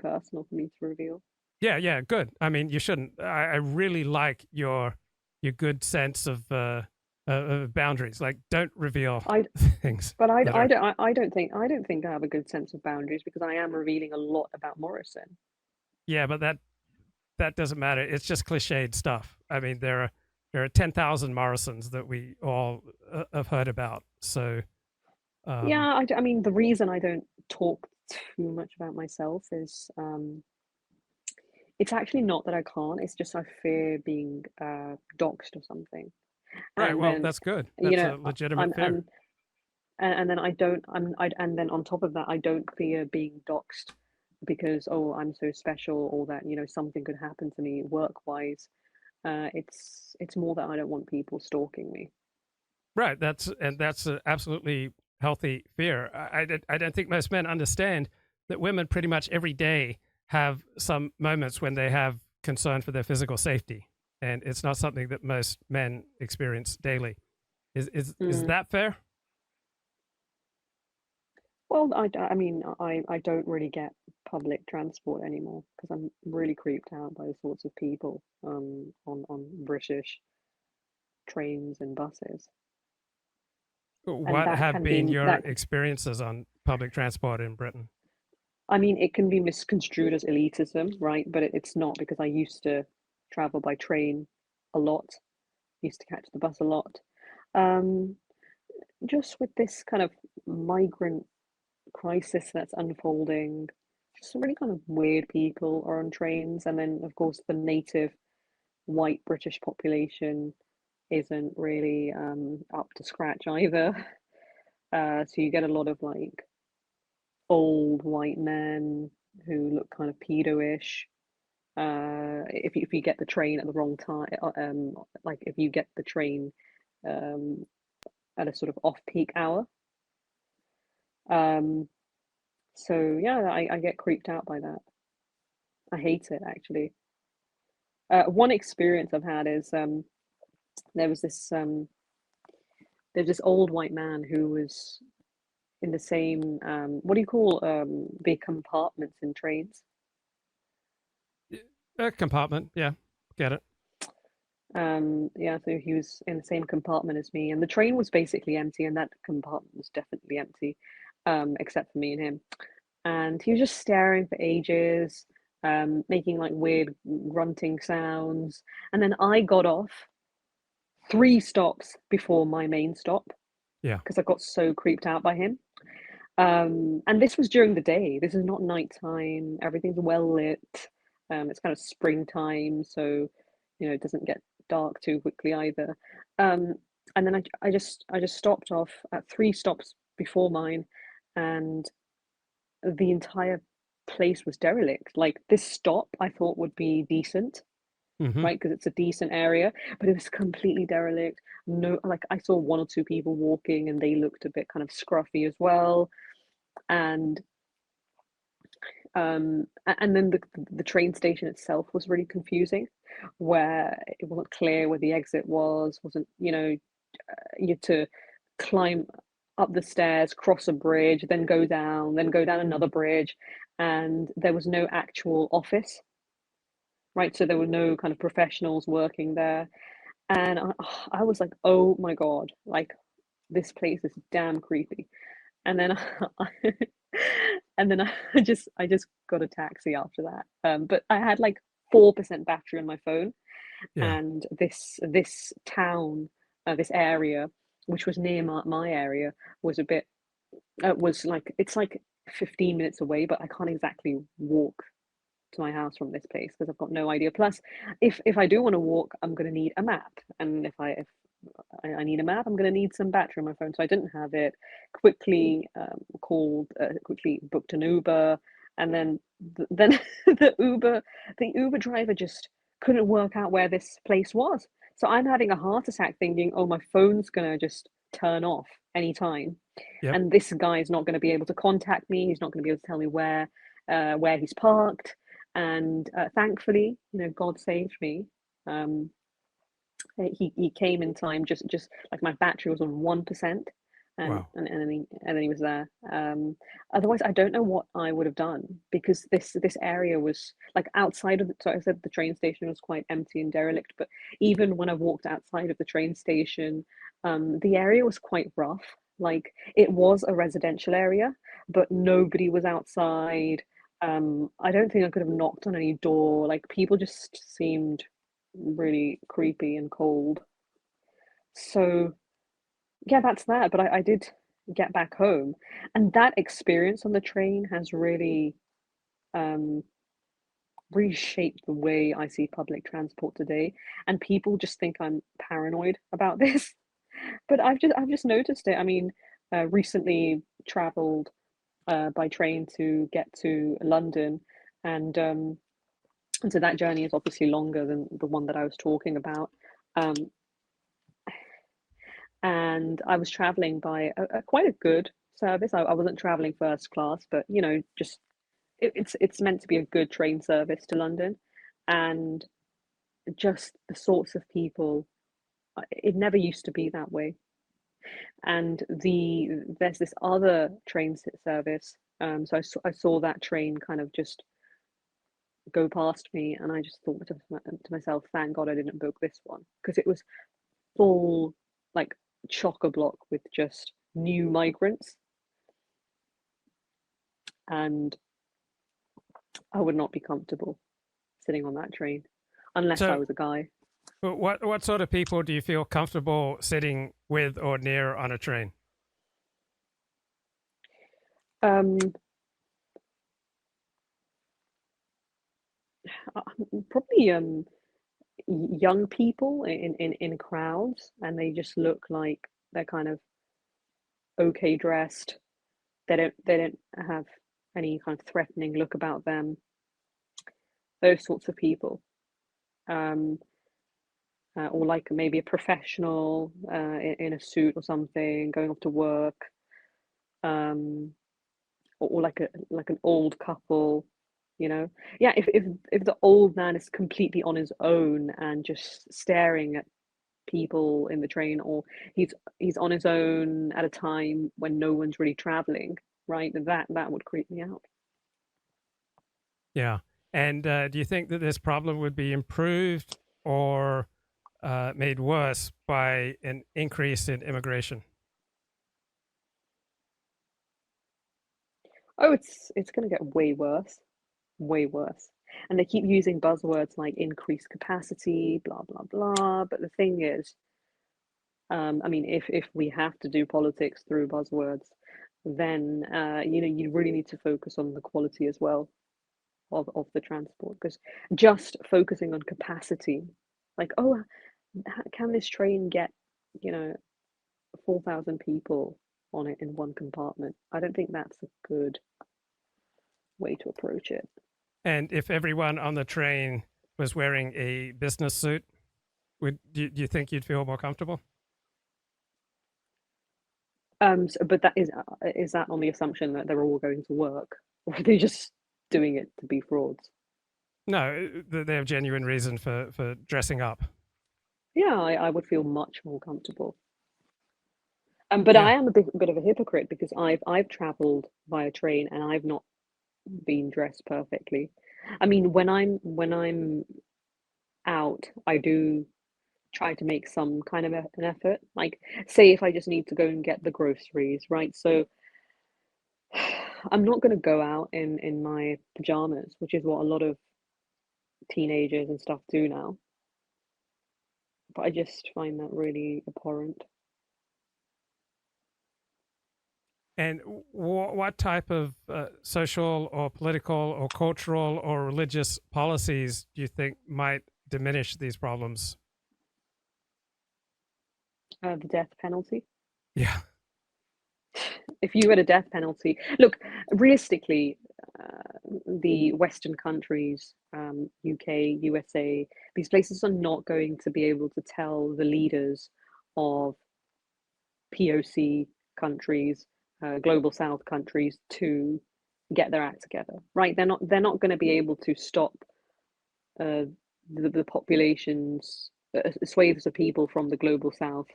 personal for me to reveal. Yeah, good. I mean, you shouldn't. I really like your good sense of boundaries. Like, don't reveal I things but that are. I don't think I have a good sense of boundaries because I am revealing a lot about Morrison. Yeah, but that doesn't matter. It's just cliched stuff. I mean, there are 10,000 Morrisons that we all have heard about. So, um, Yeah, I mean the reason I don't talk too much about myself is it's actually not that I can't. It's just I fear being doxxed or something. right. And Well, then that's good. you That's know a legitimate I'm fear. and then I don't and then on top of that I don't fear being doxxed because oh I'm so special or that something could happen to me work wise. It's more that I don't want people stalking me. Right. That's a absolutely healthy fear. I don't think most men understand that women pretty much every day have some moments when they have concern for their physical safety, and it's not something that most men experience daily. Is Mm. that fair? Well, I mean, I don't really get public transport anymore because I'm really creeped out by the sorts of people on British trains and buses, and What that have can been be your that. experiences on public transport in Britain? I mean, it can be misconstrued as elitism, right? But it's not because I used to travel by train a lot, used to catch the bus a lot. Um, just with this kind of migrant crisis that's unfolding. Just some really kind of weird people are on trains, and then of course the native white British population isn't really up to scratch either. So you get a lot of like old white men who look kind of pedo-ish. If you get the train at the wrong time, like if you get the train um, at a sort of off-peak hour. Um, so yeah, I get creeped out by that. I hate it actually. One experience I've had is there was this there's this old white man who was in the same what do you call the compartments in trains? A compartment, yeah, get it. Yeah, so he was in the same compartment as me, and the train was basically empty, and that compartment was definitely empty, except for me and him. And he was just staring for ages, making like weird grunting sounds, and then I got off 3 stops before my main stop Yeah, because I got so creeped out by him. And this was during the day. This is not nighttime. Everything's well lit. It's kind of springtime, so it doesn't get dark too quickly either. Um, and then I just stopped off at 3 stops before mine, and the entire place was derelict. Like this stop, I thought would be decent, hmm, right? Because it's a decent area, but it was completely derelict. No, like I saw one or two people walking, and they looked a bit kind of scruffy as well. And and then the train station itself was really confusing, where it wasn't clear where the exit was. Wasn't you had to climb up the stairs, cross a bridge, then go down another bridge, and there was no actual office, right? So there were no kind of professionals working there. And I was like, oh my God, like this place is damn creepy. And then and then I just got a taxi after that. But I had like 4% battery on my phone, yeah. and this town, this area, which was near my area, was a bit was like it's like 15 minutes away, but I can't exactly walk to my house from this place because I've got no idea. Plus, if I do want to walk, I'm going to need a map, and if I need a map, I'm going to need some battery on my phone. So I didn't have it. Quickly booked an Uber, and then the Uber driver just couldn't work out where this place was. So I'm having a heart attack thinking, oh, my phone's gonna just turn off anytime, Yep. and this guy is not going to be able to contact me. He's not going to be able to tell me where he's parked. And thankfully, God saved me. He came in time. Just like my battery was on 1%, and Wow. then he was there. Otherwise, I don't know what I would have done because this area was like outside of the. So I said the train station was quite empty and derelict, but even when I walked outside of the train station, the area was quite rough. Like it was a residential area, but nobody was outside. I don't think I could have knocked on any door. Like people just seemed really creepy and cold. So yeah, that's that. But I did get back home, and that experience on the train has really um, reshaped the way I see public transport today. And people just think I'm paranoid about this, but I've just noticed it. I mean, recently travelled by train to get to London, and and so that journey is obviously longer than the one that I was talking about. Um, and I was traveling by a quite a good service. I wasn't traveling first class, but just it's meant to be a good train service to London, and just the sorts of people. It never used to be that way. And there's this other train service. So I saw that train kind of just go past me, and I just thought to myself, "Thank God I didn't book this one," because it was full, like, chock a block with just new migrants, and I would not be comfortable sitting on that train unless I So, was a guy. what sort of people do you feel comfortable sitting with or near on a train? Um, Probably young people in crowds, and they just look like they're kind of okay dressed. They don't have any kind of threatening look about them. Those sorts of people. Um, or like maybe a professional in a suit or something going off to work, um, or like an old couple, you know. Yeah, if the old man is completely on his own and just staring at people in the train, or he's on his own at a time when no one's really traveling, right? That would creep me out. Yeah. And do you think that this problem would be improved or made worse by an increase in immigration? Oh, it's going to get way worse, way worse. And they keep using buzzwords like increased capacity, blah blah blah. But the thing is, I mean, if we have to do politics through buzzwords, then you really need to focus on the quality as well of the transport, because just focusing on capacity, like, oh, can this train get, you know 4,000 people on it in one compartment? I don't think that's a good way to approach it. And if everyone on the train was wearing a business suit, do you think you'd feel more comfortable? But is that on the assumption that they're all going to work, or are they just doing it to be frauds? No, they have genuine reason for dressing up. Yeah, I would feel much more comfortable. But I Yeah. am a bit of a hypocrite because I've traveled via train and I've not been dressed perfectly. I mean, when I'm out, I do try to make some kind of an effort. Like, say if I just need to go and get the groceries, right? So I'm not going to go out in my pajamas, which is what a lot of teenagers and stuff do now. But I just find that really abhorrent. And what type of social or political or cultural or religious policies do you think might diminish these problems? The death penalty. Yeah. If you had a death penalty, look, realistically, the Western countries, UK, USA, these places are not going to be able to tell the leaders of POC countries, global South countries, to get their act together, right? They're not going to be able to stop uh, the populations, swathes of people from the global South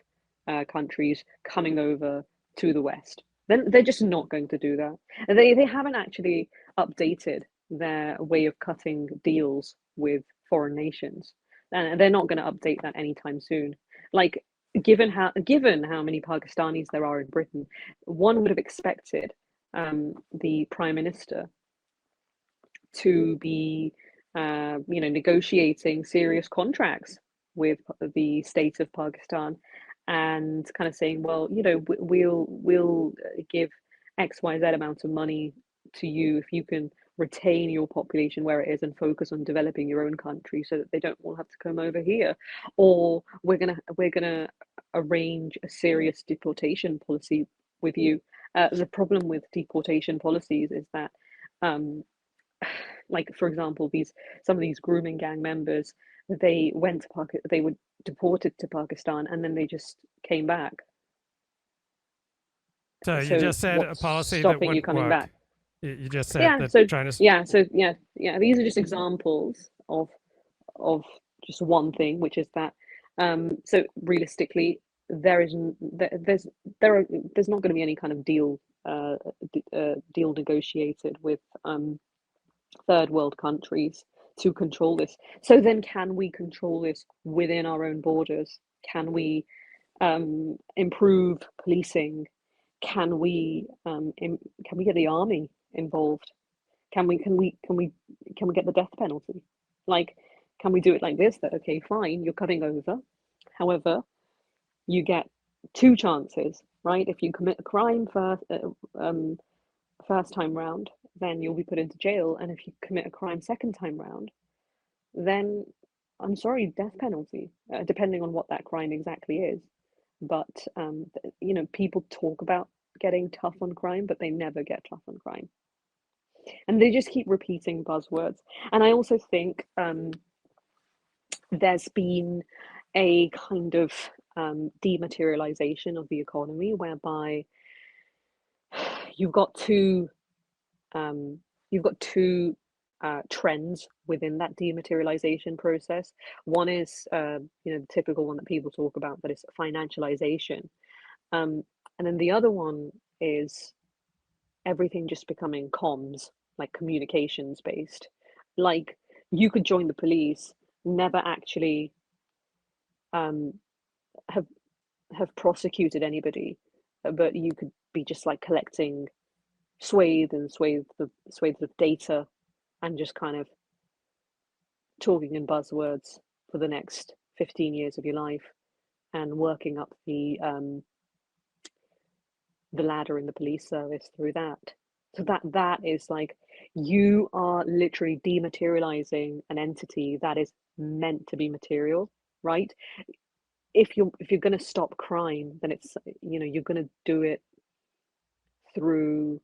countries coming over to the West. Then they're just not going to do that. And they haven't actually updated their way of cutting deals with foreign nations, and they're not going to update that anytime soon. Like, given how many Pakistanis there are in Britain, one would have expected the Prime Minister to be negotiating serious contracts with the state of Pakistan, and kind of saying, well, we'll give XYZ amount of money to you if you can retain your population where it is and focus on developing your own country so that they don't all have to come over here, or we're gonna arrange a serious deportation policy with you. The problem with deportation policies is that like, for example, some of these grooming gang members, they were deported to Pakistan and then they just came back. So you So just said a what's policy that stopping you wouldn't coming work. back? You just said Yeah. that So trying to. yeah. These are just examples of just one thing, which is that. So realistically, there's not going to be any kind of deal negotiated with third world countries to control this. So then, can we control this within our own borders? Can we improve policing? Can we get the army involved? Can we get the death penalty? Like, can we do it like this? That, okay, fine, you're coming over. However, you get two chances, right? If you commit a crime first time round, then you'll be put into jail. And if you commit a crime second time round, then I'm sorry, death penalty, depending on what that crime exactly is. But people talk about getting tough on crime, but they never get tough on crime, and they just keep repeating buzzwords. And I also think there's been a kind of dematerialization of the economy, whereby you've got two trends within that dematerialization process. One is the typical one that people talk about, that is financialization, and then the other one is everything just becoming comms, like communications based. Like, you could join the police, never actually have prosecuted anybody, but you could be just like collecting swathes of data and just kind of talking in buzzwords for the next 15 years of your life, and working up the ladder in the police service through that. So that is like, you are literally dematerializing an entity that is meant to be material, right? If you're going to stop crime, then it's, you're going to do it through,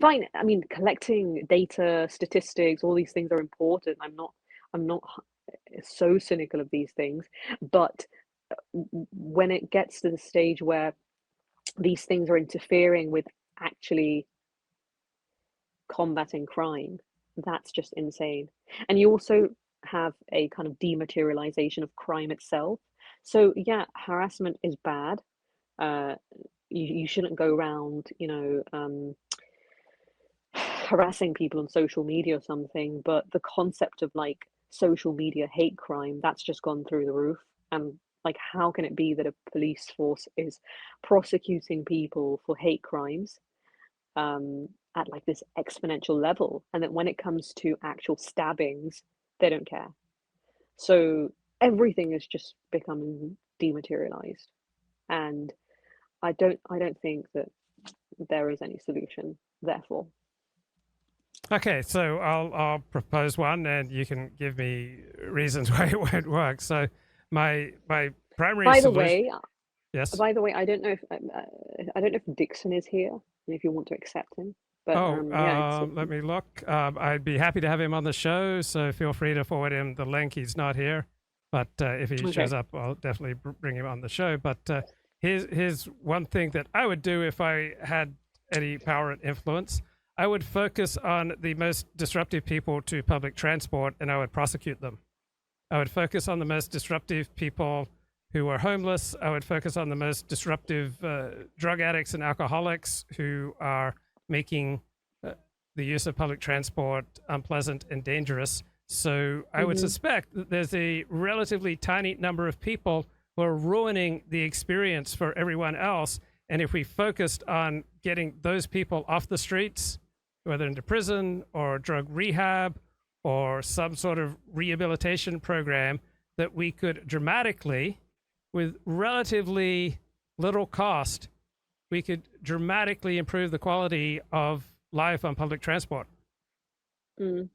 fine, I mean, collecting data, statistics, all these things are important. I'm not so cynical of these things, but when it gets to the stage where these things are interfering with actually combating crime, that's just insane. And you also have a kind of dematerialization of crime itself. So yeah, harassment is bad. You shouldn't go around, harassing people on social media or something, but the concept of like social media hate crime, that's just gone through the roof. And like, how can it be that a police force is prosecuting people for hate crimes at like this exponential level, and that when it comes to actual stabbings, they don't care? So everything is just becoming dematerialized, and I don't think that there is any solution, therefore. Okay, so I'll propose one, and you can give me reasons why it won't work. So my primary By the solution. way, Yes. I don't know if Dickson is here, and if you want to accept him. But Oh, yeah, let me look. I'd be happy to have him on the show, so feel free to forward him the link. He's not here, but if he shows okay. up, I'll definitely bring him on the show. But here's one thing that I would do if I had any power and influence. I would focus on the most disruptive people to public transport, and I would prosecute them. I would focus on the most disruptive people who are homeless. I would focus on the most disruptive drug addicts and alcoholics who are making the use of public transport unpleasant and dangerous. So I would Mm-hmm. suspect that there's a relatively tiny number of people who are ruining the experience for everyone else. And if we focused on getting those people off the streets, whether into prison or drug rehab or some sort of rehabilitation program, that we could dramatically, with relatively little cost, we could dramatically improve the quality of life on public transport. Mm.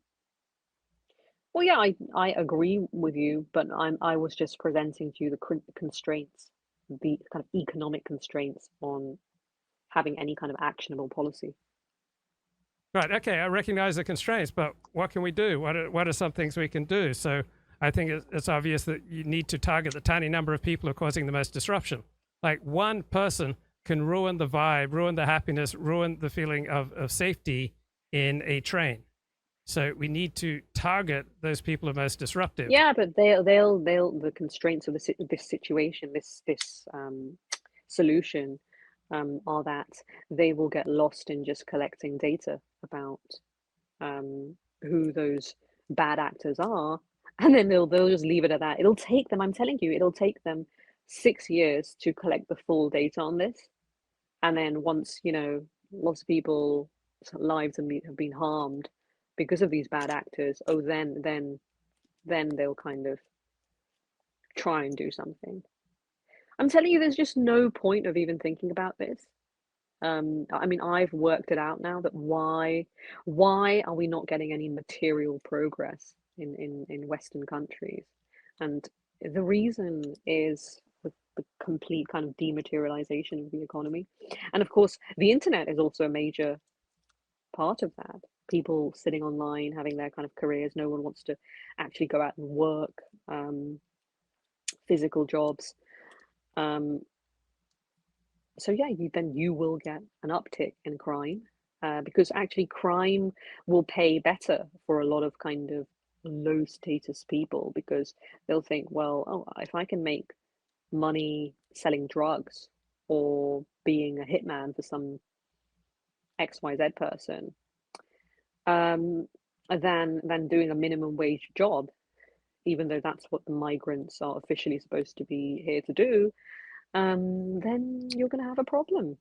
Well, yeah, I agree with you, but I was just presenting to you the constraints, the kind of economic constraints on having any kind of actionable policy. Right. Okay. I recognize the constraints, but what can we do? What are some things we can do? So I think it's obvious that you need to target the tiny number of people who are causing the most disruption. Like one person can ruin the vibe, ruin the happiness, ruin the feeling of safety in a train. So we need to target those people who are most disruptive. Yeah, but they'll the constraints of this situation, this solution, are that they will get lost in just collecting data about who those bad actors are, and then they'll just leave it at that. It'll take them, I'm telling you, it'll take them 6 years to collect the full data on this, and then once lots of people's lives have been harmed because of these bad actors, oh, then they'll kind of try and do something. I'm telling you, there's just no point of even thinking about this. I mean, I've worked it out now that why are we not getting any material progress in Western countries? And the reason is the complete kind of dematerialization of the economy. And of course, the internet is also a major part of that. People sitting online, having their kind of careers. No one wants to actually go out and work, physical jobs. Um, so yeah, you will get an uptick in crime, because actually crime will pay better for a lot of kind of low status people, because they'll think, well, oh, if I can make money selling drugs or being a hitman for some XYZ person, um, than doing a minimum wage job, even though that's what the migrants are officially supposed to be here to do, then you're going to have a problem.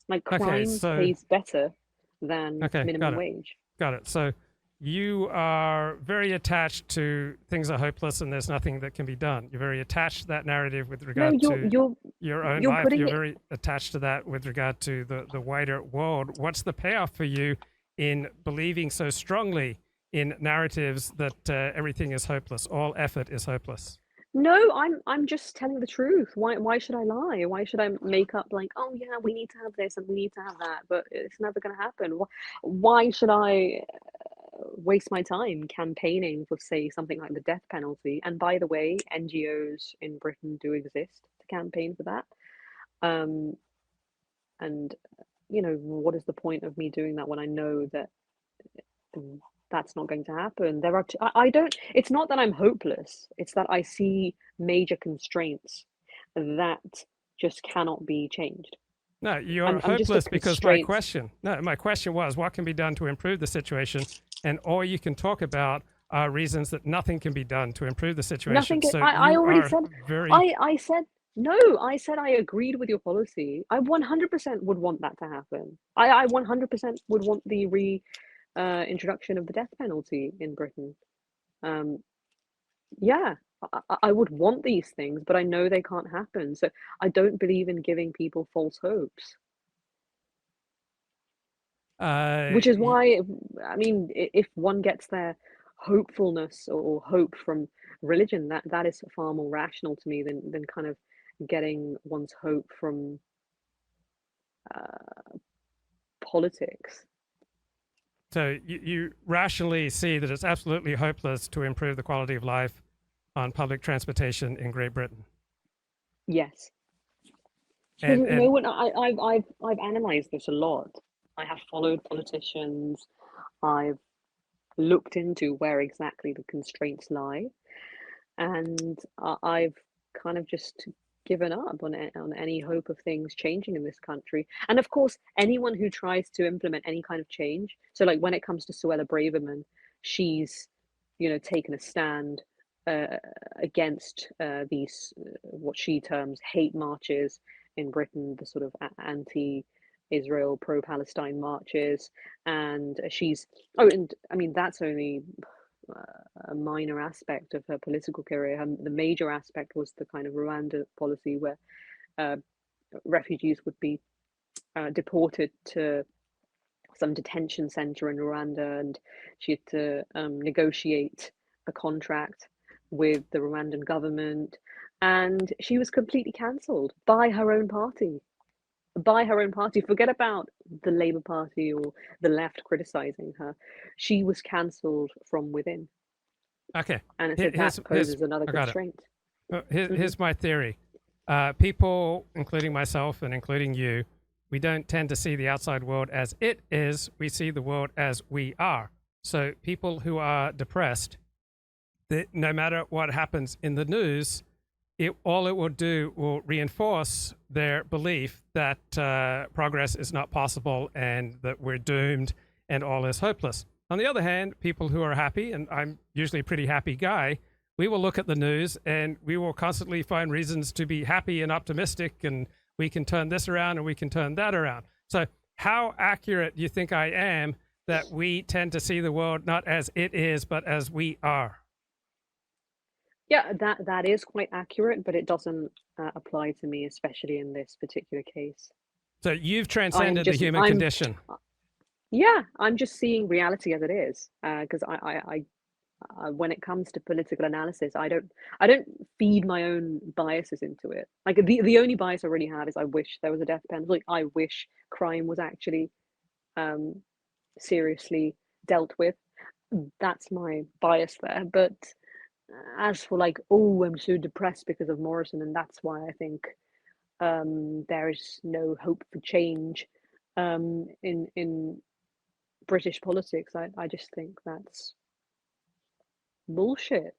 Like Okay. crime So, pays better than okay. minimum wage. Got it. So you are very attached to things are hopeless and there's nothing that can be done. You're very attached to that narrative with No, regard you're to you're your own you're life. putting You're it. very attached to that with regard to the wider world. What's the payoff for you in believing so strongly in narratives that everything is hopeless, all effort is hopeless? No, I'm just telling the truth. Why should I lie? Why should I make up like, oh yeah, we need to have this and we need to have that, but it's never going to happen. Why should I waste my time campaigning for, say, something like the death penalty? And by the way, NGOs in Britain do exist to campaign for that. Um, and what is the point of me doing that when I know that that's not going to happen? There are I don't, it's not that I'm hopeless, it's that I see major constraints that just cannot be changed. No, you're I'm just a hopeless because my constraint. question. No, my question was what can be done to improve the situation, and all you can talk about are reasons that nothing can be done to improve the situation. Nothing So I you already are said. very I said no. I said I agreed with your policy. I 100% would want that to happen. I 100% would want the introduction of the death penalty in Britain. um yeah, I would want these things, but I know they can't happen. So I don't believe in giving people false hopes, uh, which is why, I mean, if one gets their hopefulness or hope from religion, that is far more rational to me than kind of getting one's hope from uh, politics. so you rationally see that it's absolutely hopeless to improve the quality of life on public transportation in Great Britain. Yes, because no And one. I've analyzed this a lot. I have followed politicians. I've looked into where exactly the constraints lie, and I've kind of just given up on any hope of things changing in this country. And of course, anyone who tries to implement any kind of change, so like when it comes to Suella Braverman, she's, taken a stand uh, against these what she terms hate marches in Britain, the sort of anti-Israel, pro-Palestine marches, and and I mean that's only a minor aspect of her political career. The major aspect was the kind of Rwanda policy where uh, refugees would be deported to some detention center in Rwanda, and she had to negotiate a contract with the Rwandan government, and she was completely cancelled by her own party. By her own party. Forget about the Labour Party or the left criticizing her. She was cancelled from within. Okay. And I said that poses another I got it. constraint. Here's my theory. People, including myself and including you, we don't tend to see the outside world as it is. We see the world as we are. So people who are depressed, no matter what happens in the news, all it will do will reinforce their belief that progress is not possible and that we're doomed and all is hopeless. On the other hand, people who are happy, and I'm usually a pretty happy guy, we will look at the news and we will constantly find reasons to be happy and optimistic, and we can turn this around and we can turn that around. So how accurate do you think I am that we tend to see the world not as it is, but as we are? Yeah, that is quite accurate, but it doesn't apply to me, especially in this particular case. So you've transcended the human condition. Yeah, I'm just seeing reality as it is. Because when it comes to political analysis, I don't feed my own biases into it. Like the only bias I really have is I wish there was a death penalty. I wish crime was actually seriously dealt with. That's my bias there. But as for like, oh, I'm so depressed because of Morrison, and that's why I think there is no hope for change in British politics. I just think that's bullshit.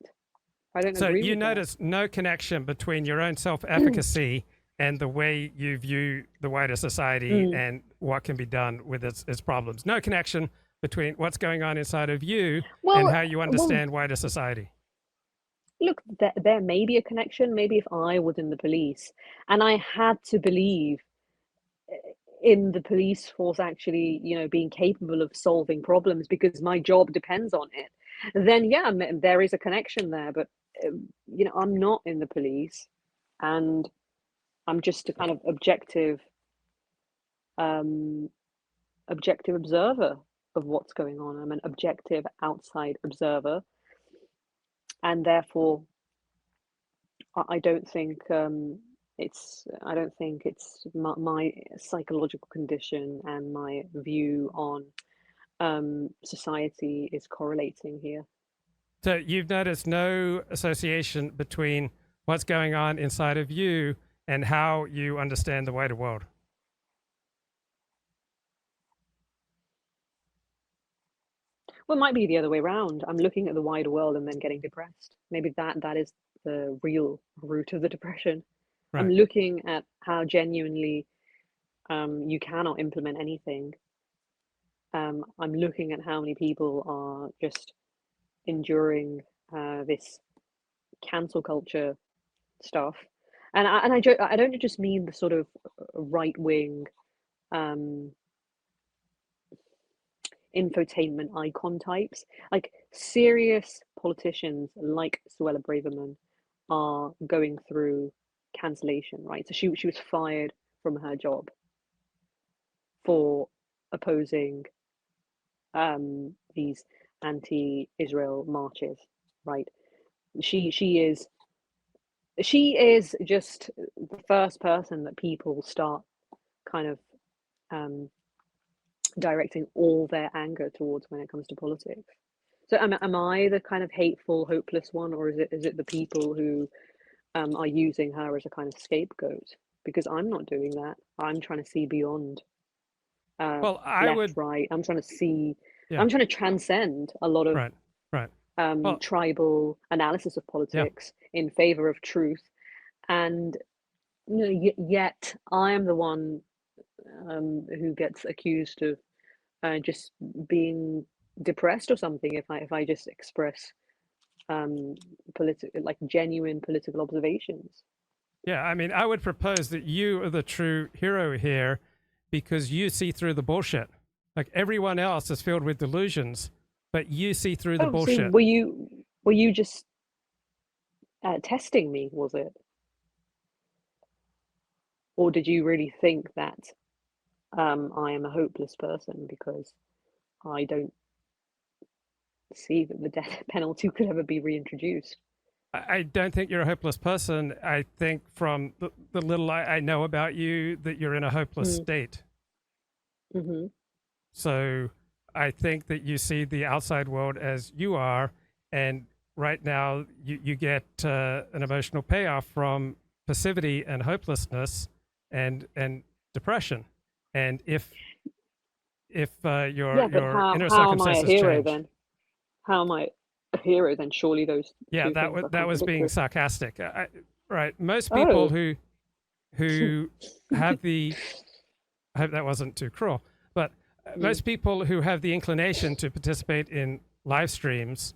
I don't So agree you with notice no connection between your own self-efficacy and the way you view the wider society and what can be done with its problems. No connection between what's going on inside of you and how you understand wider society. Look, there may be a connection. Maybe if I was in the police and I had to believe in the police force actually, being capable of solving problems because my job depends on it, then yeah, there is a connection there. But I'm not in the police, and I'm just a kind of objective observer of what's going on. I'm an objective outside observer, and therefore I don't think it's my psychological condition and my view on society is correlating here. So you've noticed no association between what's going on inside of you and how you understand the wider world. Well, it might be the other way around. I'm looking at the wider world and then getting depressed. Maybe that is the real root of the depression. Right. I'm looking at how genuinely you cannot implement anything. I'm looking at how many people are just enduring this cancel culture stuff, and I don't just mean the sort of right wing infotainment icon types. Like serious politicians like Suella Braverman are going through cancellation, right? So she was fired from her job for opposing these anti-Israel marches, right? She is just the first person that people start kind of directing all their anger towards when it comes to politics. So am I the kind of hateful, hopeless one, or is it the people who are using her as a kind of scapegoat? Because I'm not doing that. I'm trying to see beyond Well, I would. right. I'm trying to see. Yeah. I'm trying to transcend a lot of right. tribal analysis of politics in favor of truth. and yet I am the one who gets accused of just being depressed or something if I just express political, like genuine political observations. Yeah, I mean, I would propose that you are the true hero here because you see through the bullshit. Like everyone else is filled with delusions, but you see through the Oh, so bullshit. were you just testing me, was it? Or did you really think that I am a hopeless person because I don't see that the death penalty could ever be reintroduced? I don't think you're a hopeless person. I think from the little I know about you that you're in a hopeless Mm, state. mm-hmm. So I think that you see the outside world as you are, and right now you get an emotional payoff from passivity and hopelessness and depression. And if Yeah, your but inner how am I a circumstances hero change, then? How am I a hero then? Surely those yeah, two things are that was being contradictory. sarcastic. Right, most people Oh, who have the I hope that wasn't too cruel, but mm, most people who have the inclination to participate in live streams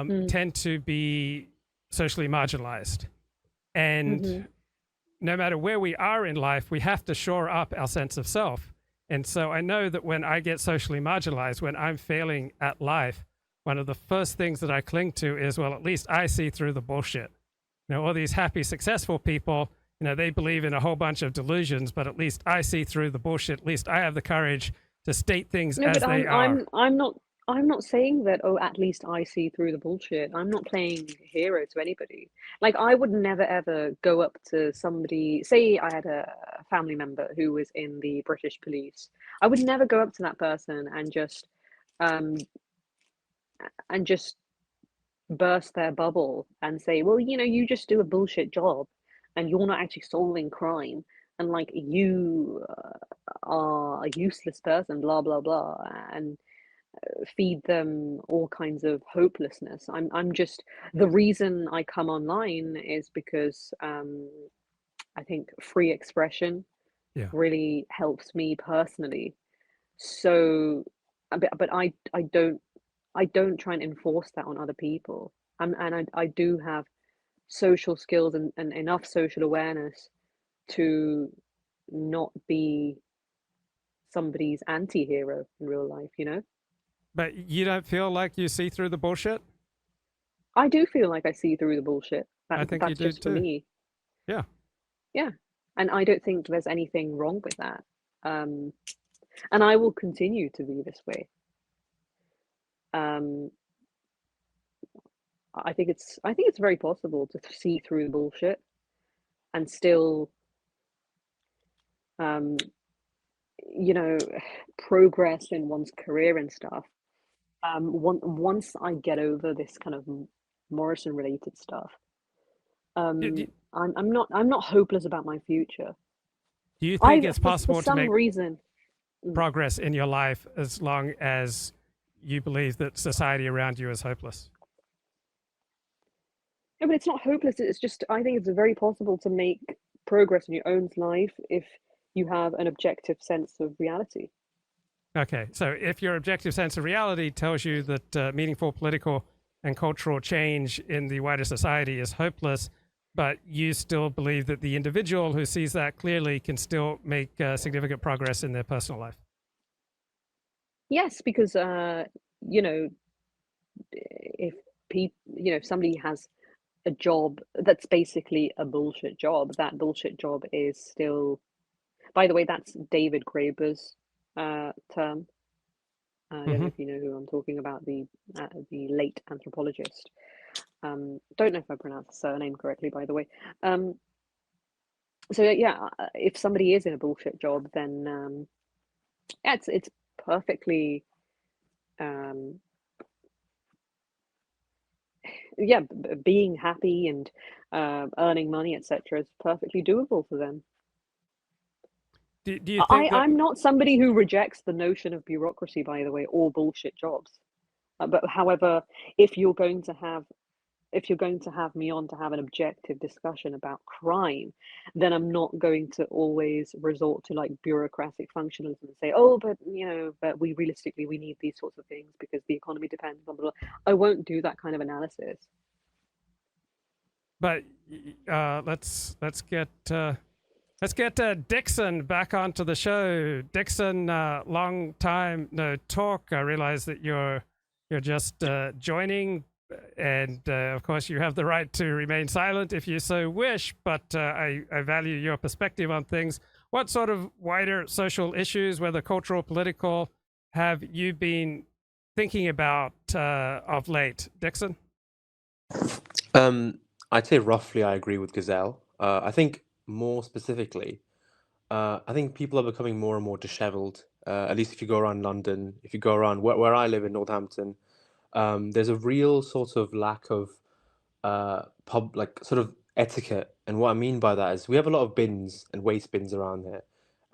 mm, tend to be socially marginalized. And mm-hmm. no matter where we are in life, we have to shore up our sense of self. And so I know that when I get socially marginalized, when I'm failing at life, one of the first things that I cling to is, well, at least I see through the bullshit. You know, all these happy, successful people, you know, they believe in a whole bunch of delusions, but at least I see through the bullshit. At least I have the courage to state things No, but as they I'm are. I'm I'm not I'm not saying that, oh, at least I see through the bullshit. I'm not playing hero to anybody. Like I would never ever go up to somebody, say I had a family member who was in the British police. I would never go up to that person um and just burst their bubble and say, well, you just do a bullshit job and you're not actually solving crime and like you are a useless person, blah blah blah, and feed them all kinds of hopelessness. I'm just the reason I come online is because I think free expression Yeah. really helps me personally. So, but I don't try and enforce that on other people. And I do have social skills and enough social awareness to not be somebody's anti-hero in real life. But you don't feel like you see through the bullshit? I do feel like I see through the bullshit. I think you That's do just for too. me. Yeah. Yeah. And I don't think there's anything wrong with that. Um, and I will continue to be this way. Um, I think it's very possible to see through the bullshit and still um, you know, progress in one's career and stuff. Once I get over this kind of Morrison related stuff, Do, do, I'm not hopeless about my future. do you think I it's for possible to some make reason, mm, progress in your life as long as you believe that society around you is hopeless? no, but it's not hopeless. It's just I think it's very possible to make progress in your own life if you have an objective sense of reality. Okay, so if your objective sense of reality tells you that meaningful political and cultural change in the wider society is hopeless, but you still believe that the individual who sees that clearly can still make significant progress in their personal life. Yes, because you know, if if somebody has a job that's basically a bullshit job, that bullshit job is still. By the way, that's David Graeber's term. I don't know Mm-hmm. if you know who I'm talking about, the late anthropologist. Don't know if I pronounced the surname correctly, by the way. Um, so yeah, if somebody is in a bullshit job, then yeah, it's perfectly um, yeah, being happy and earning money, etc., is perfectly doable for them. Do you think that I'm not somebody who rejects the notion of bureaucracy, by the way, or bullshit jobs. But however, if you're going to have if you're going to have me on to have an objective discussion about crime, then I'm not going to always resort to like bureaucratic functionalism and say, oh, but but we realistically we need these sorts of things because the economy depends on blah, blah. I won't do that kind of analysis. But let's get Dickson back onto the show. Dickson, long time no talk. I realize that you're just joining, and of course you have the right to remain silent if you so wish. But I value your perspective on things. What sort of wider social issues, whether cultural, political, have you been thinking about of late, Dickson? I'd say roughly I agree with Gazelle. I think more specifically, I think people are becoming more and more disheveled. At least if you go around London, if you go around where I live in Northampton, there's a real sort of lack of like sort of etiquette. And what I mean by that is we have a lot of bins and waste bins around here.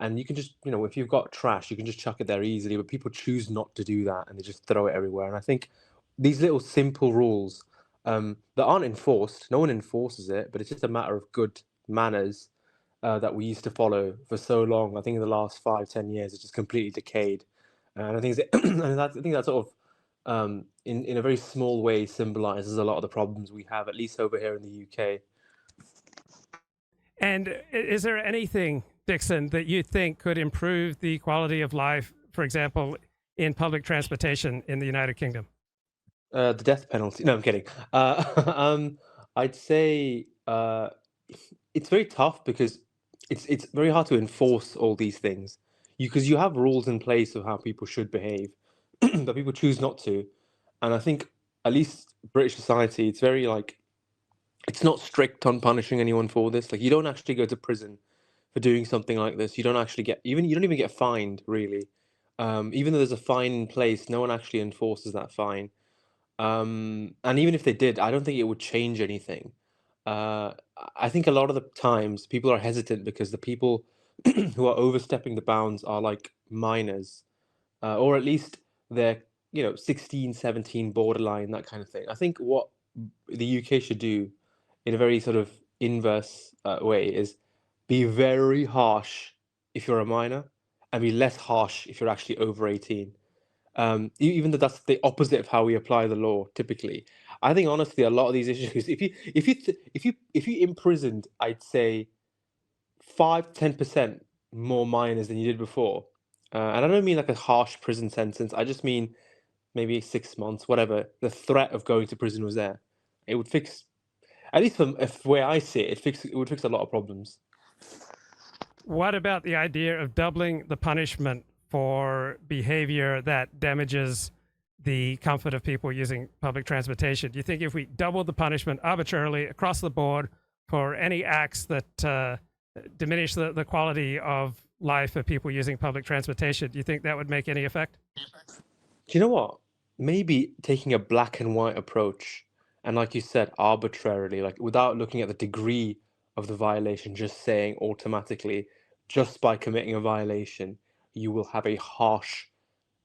And you can just, if you've got trash, you can just chuck it there easily, but people choose not to do that and they just throw it everywhere. And I think these little simple rules that aren't enforced, no one enforces it, but it's just a matter of good manners that we used to follow for so long. I think in the last 5, 10 years, it's just completely decayed. And I think I think that sort of in a very small way symbolizes a lot of the problems we have, at least over here in the UK. And is there anything, Dickson, that you think could improve the quality of life, for example, in public transportation in the United Kingdom? The death penalty. No, I'm kidding. I'd say it's very tough because it's very hard to enforce all these things. Because you have rules in place of how people should behave, but people choose not to. And I think at least British society, it's very like it's not strict on punishing anyone for this. Like you don't actually go to prison for doing something like this. You don't actually you don't even get fined really. Even though there's a fine in place, no one actually enforces that fine. And even if they did, I don't think it would change anything. I think a lot of the times people are hesitant because the people who are overstepping the bounds are like minors, or at least they're 16, 17, borderline, that kind of thing. I think what the UK should do in a very sort of inverse way is be very harsh if you're a minor and be less harsh if you're actually over 18. Even though that's the opposite of how we apply the law typically. I think honestly a lot of these issues, if you imprisoned, I'd say 5-10% more minors than you did before, and I don't mean like a harsh prison sentence. I just mean maybe 6 months, whatever. The threat of going to prison was there. It would fix, at least from where I see it, it would fix a lot of problems. What about the idea of doubling the punishment for behavior that damages the comfort of people using public transportation? Do you think if we doubled the punishment arbitrarily across the board for any acts that diminish the quality of life of people using public transportation, do you think that would make any effect? Do you know what? Maybe taking a black and white approach, and like you said, arbitrarily, like without looking at the degree of the violation, just saying automatically, just by committing a violation, you will have a harsh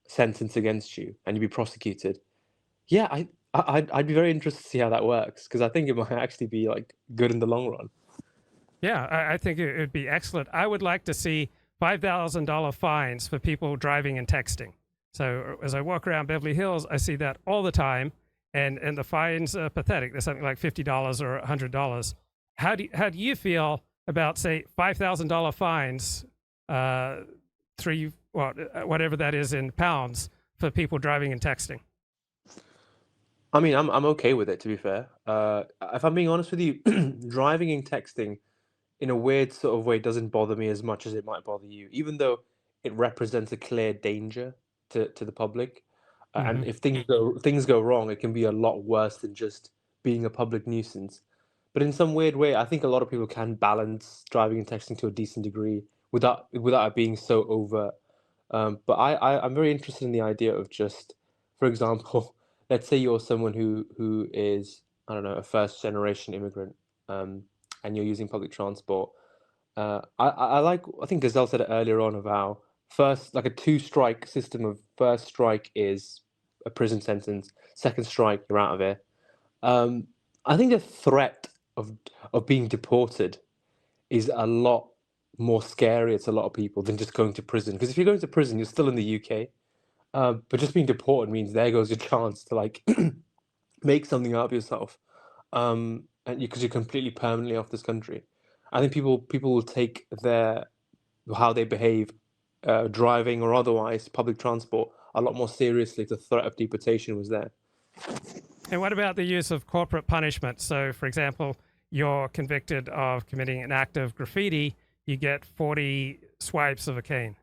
sentence against you and you'll be prosecuted. Yeah, I'd be very interested to see how that works because I think it might actually be like good in the long run. Yeah, I think it would be excellent. I would like to see $5,000 fines for people driving and texting. So as I walk around Beverly Hills, I see that all the time, and the fines are pathetic. They're something like $50 or $100. How do you feel about, say, $5,000 fines, whatever that is in pounds, for people driving and texting? I mean, I'm okay with it, to be fair. If I'm being honest with you, driving and texting in a weird sort of way doesn't bother me as much as it might bother you, even though it represents a clear danger to the public. And Mm-hmm. if things go wrong, it can be a lot worse than just being a public nuisance. But in some weird way, I think a lot of people can balance driving and texting to a decent degree without it being so overt. But I'm very interested in the idea of just, for example, let's say you're someone who is, I don't know, a first generation immigrant, and you're using public transport. I think Gazelle said it earlier on of how first, like a two-strike system of first strike is a prison sentence, second strike you're out of here. Um, I think the threat of being deported is a lot more scary to a lot of people than just going to prison. Because if you're going to prison, you're still in the UK. But just being deported means there goes your chance to like make something out of yourself. And because you're completely permanently off this country. I think people will take their how they behave, driving or otherwise, public transport, a lot more seriously if the threat of deportation was there. And what about the use of corporate punishment? So, for example, you're convicted of committing an act of graffiti, you get 40 swipes of a cane.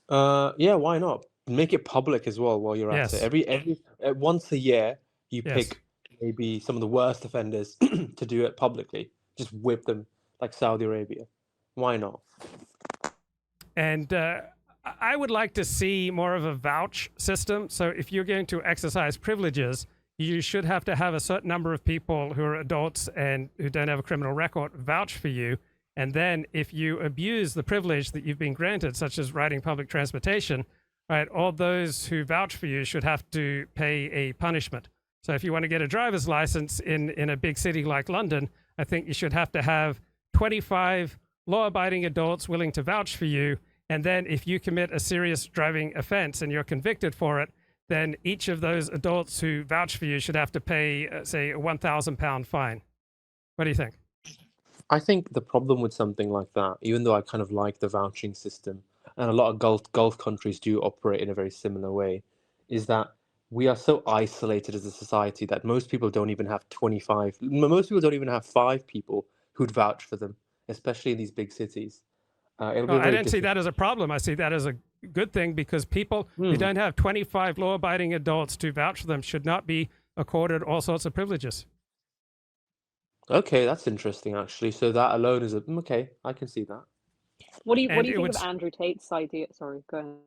Yeah, why not? Make it public as well while you're at it. Yes, Every once a year, you yes. pick maybe some of the worst offenders to do it publicly. Just whip them like Saudi Arabia. Why not? And I would like to see more of a vouch system. So if you're going to exercise privileges, you should have to have a certain number of people who are adults and who don't have a criminal record vouch for you. And then if you abuse the privilege that you've been granted, such as riding public transportation, right, all those who vouch for you should have to pay a punishment. So if you want to get a driver's license in a big city like London, I think you should have to have 25 law-abiding adults willing to vouch for you. And then if you commit a serious driving offense and you're convicted for it, then each of those adults who vouch for you should have to pay, say, a £1,000 fine. What do you think? I think the problem with something like that, even though I kind of like the vouching system, and a lot of Gulf countries do operate in a very similar way, is that we are so isolated as a society that most people don't even have 25, most people don't even have 5 people who'd vouch for them, especially in these big cities. It'll Well, be I very don't see difficult. that as a problem. I see that as a good thing because people who don't have 25 law abiding adults to vouch for them should not be accorded all sorts of privileges. Okay, that's interesting actually. So that alone is okay. I can see that. What And do you it think would of Andrew Tate's idea? Sorry, go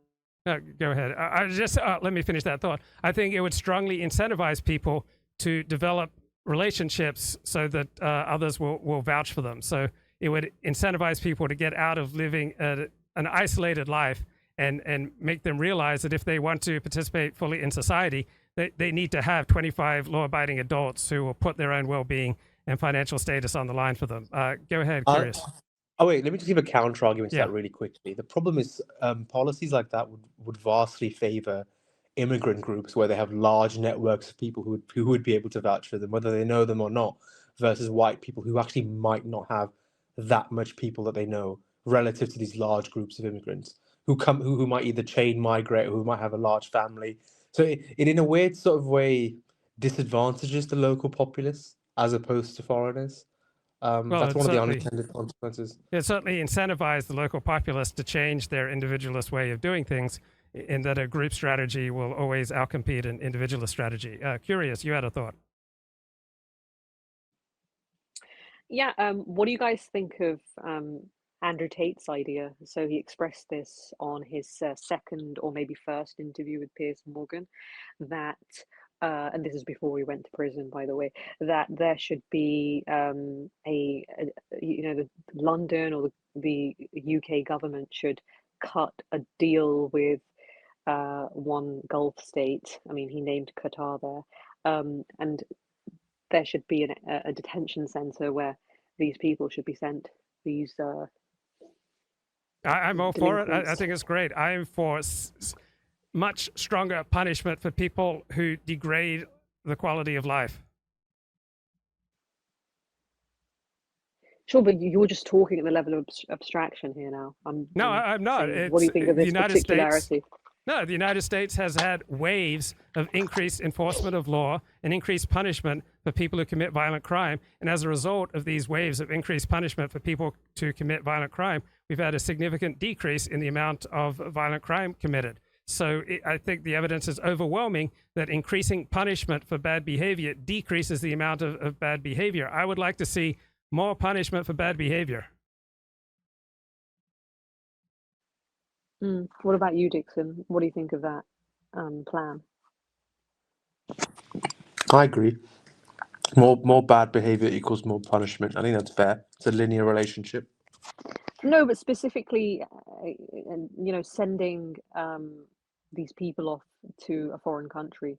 ahead. go ahead. I just let me finish that thought. I think it would strongly incentivize people to develop relationships so that others will vouch for them. So it would incentivize people to get out of living an isolated life and make them realize that if they want to participate fully in society, they need to have 25 law-abiding adults who will put their own well-being and financial status on the line for them. Go ahead, Uh, Curious. Oh wait, let me just give a counter argument to Yeah. that really quickly. The problem is policies like that would vastly favor immigrant groups where they have large networks of people who would be able to vouch for them, whether they know them or not, versus white people who actually might not have that much people that they know relative to these large groups of immigrants who might either chain migrate or who might have a large family. So it in a weird sort of way disadvantages the local populace as opposed to foreigners. Well, That's it one of the certainly unintended consequences. it certainly incentivized the local populace to change their individualist way of doing things, in that a group strategy will always outcompete an individualist strategy. Curious, you had a thought. Yeah, what do you guys think of Andrew Tate's idea? So he expressed this on his second or maybe first interview with Piers Morgan, that, and this is before he went to prison, by the way, that there should be the London or the UK government should cut a deal with one Gulf state. I mean, he named Qatar there, and there should be a detention center where these people should be sent, these I'm all for it. I delinquents. think it's great. I am for much stronger punishment for people who degrade the quality of life. Sure, but you're just talking at the level of abstraction here now. No, I'm I'm not. saying, what do It's you think of the this United States. particularity? No, the United States has had waves of increased enforcement of law and increased punishment for people who commit violent crime. And as a result of these waves of increased punishment for people to commit violent crime, we've had a significant decrease in the amount of violent crime committed. So I think the evidence is overwhelming that increasing punishment for bad behavior decreases the amount of bad behavior. I would like to see more punishment for bad behavior. What about you, Dickson? What do you think of that plan? I agree. More bad behavior equals more punishment. I think that's fair. It's a linear relationship. No, but specifically, sending these people off to a foreign country.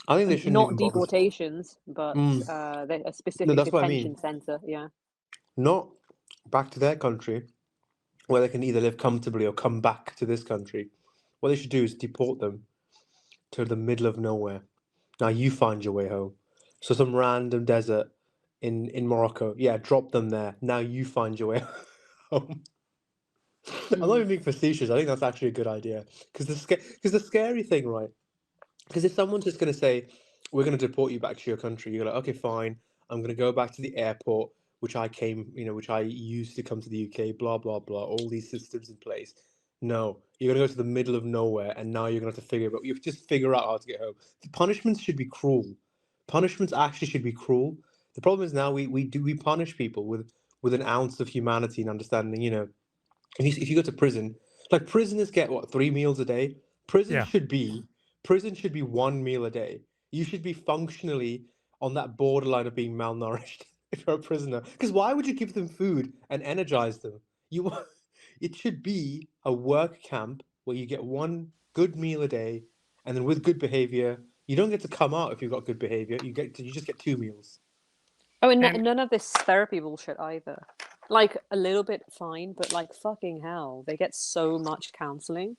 I think they shouldn't Not even bother. deportations, but Mm. a No, specific that's what I detention mean. center. Yeah. Not back to their country where they can either live comfortably or come back to this country. What they should do is deport them to the middle of nowhere. Now you find your way home. So some random desert in Morocco. Yeah, drop them there. Now you find your way home. I'm not even being facetious. I think that's actually a good idea. Because the scary thing, right? Because if someone's just going to say, we're going to deport you back to your country, you're like, okay, fine. I'm going to go back to the airport, which I came, which I used to come to the UK, blah, blah, blah, all these systems in place. No, you're going to go to the middle of nowhere, and now you're going to have to you just figure out how to get home. The punishments should be cruel. Punishments actually should be cruel. The problem is now we punish people with an ounce of humanity and understanding, if you go to prison, like prisoners get what, 3 meals a day? Prison Yeah. should be prison should be 1 meal a day. You should be functionally on that borderline of being malnourished if you're a prisoner. Because why would you give them food and energize them? You it should be a work camp where you get one good meal a day, and then with good behavior, you don't get to come out if you've got good behavior. You just get 2 meals. Oh, and And none of this therapy bullshit either. Like a little bit fine, but like fucking hell, they get so much counseling.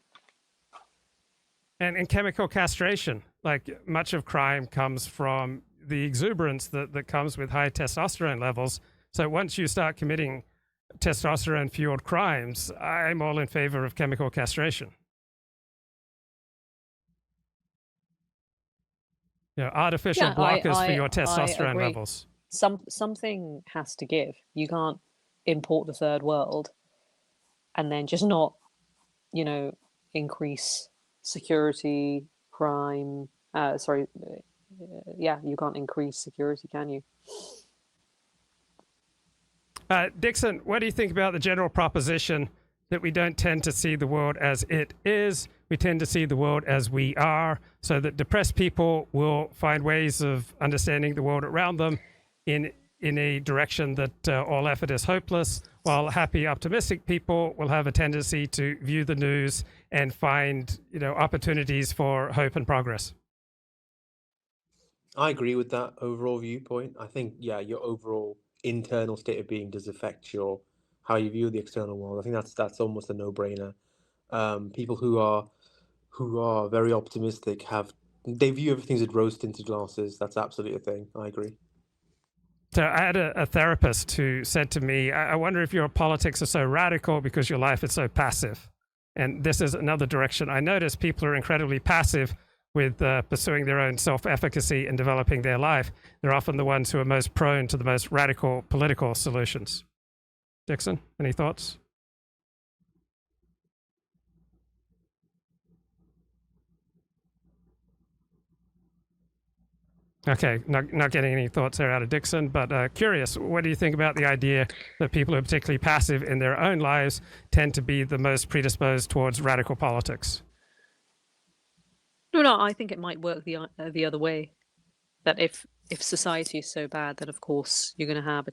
and chemical castration. Like much of crime comes from the exuberance that comes with high testosterone levels. So once you start committing testosterone fueled crimes, I'm all in favor of chemical castration. Artificial Yeah, blockers for your I testosterone agree. levels. Something has to give. You can't import the third world and then just not, increase security, crime. Sorry, yeah, you can't increase security, can you? Dickson, what do you think about the general proposition that we don't tend to see the world as it is? We tend to see the world as we are, so that depressed people will find ways of understanding the world around them in a direction that all effort is hopeless, while happy, optimistic people will have a tendency to view the news and find opportunities for hope and progress. I agree with that overall viewpoint. I think, yeah, your overall internal state of being does affect your how you view the external world. I think that's almost a no-brainer. People who are very optimistic they view everything as rose-tinted glasses. That's absolutely a thing. I agree. So I had a therapist who said to me, I wonder if your politics are so radical because your life is so passive. And this is another direction. I notice people are incredibly passive with pursuing their own self-efficacy and developing their life. They're often the ones who are most prone to the most radical political solutions. Dickson, any thoughts? Okay, not getting any thoughts there out of Dickson, but curious, what do you think about the idea that people who are particularly passive in their own lives tend to be the most predisposed towards radical politics? No, I think it might work the other way. That if society is so bad, then of course you're going to have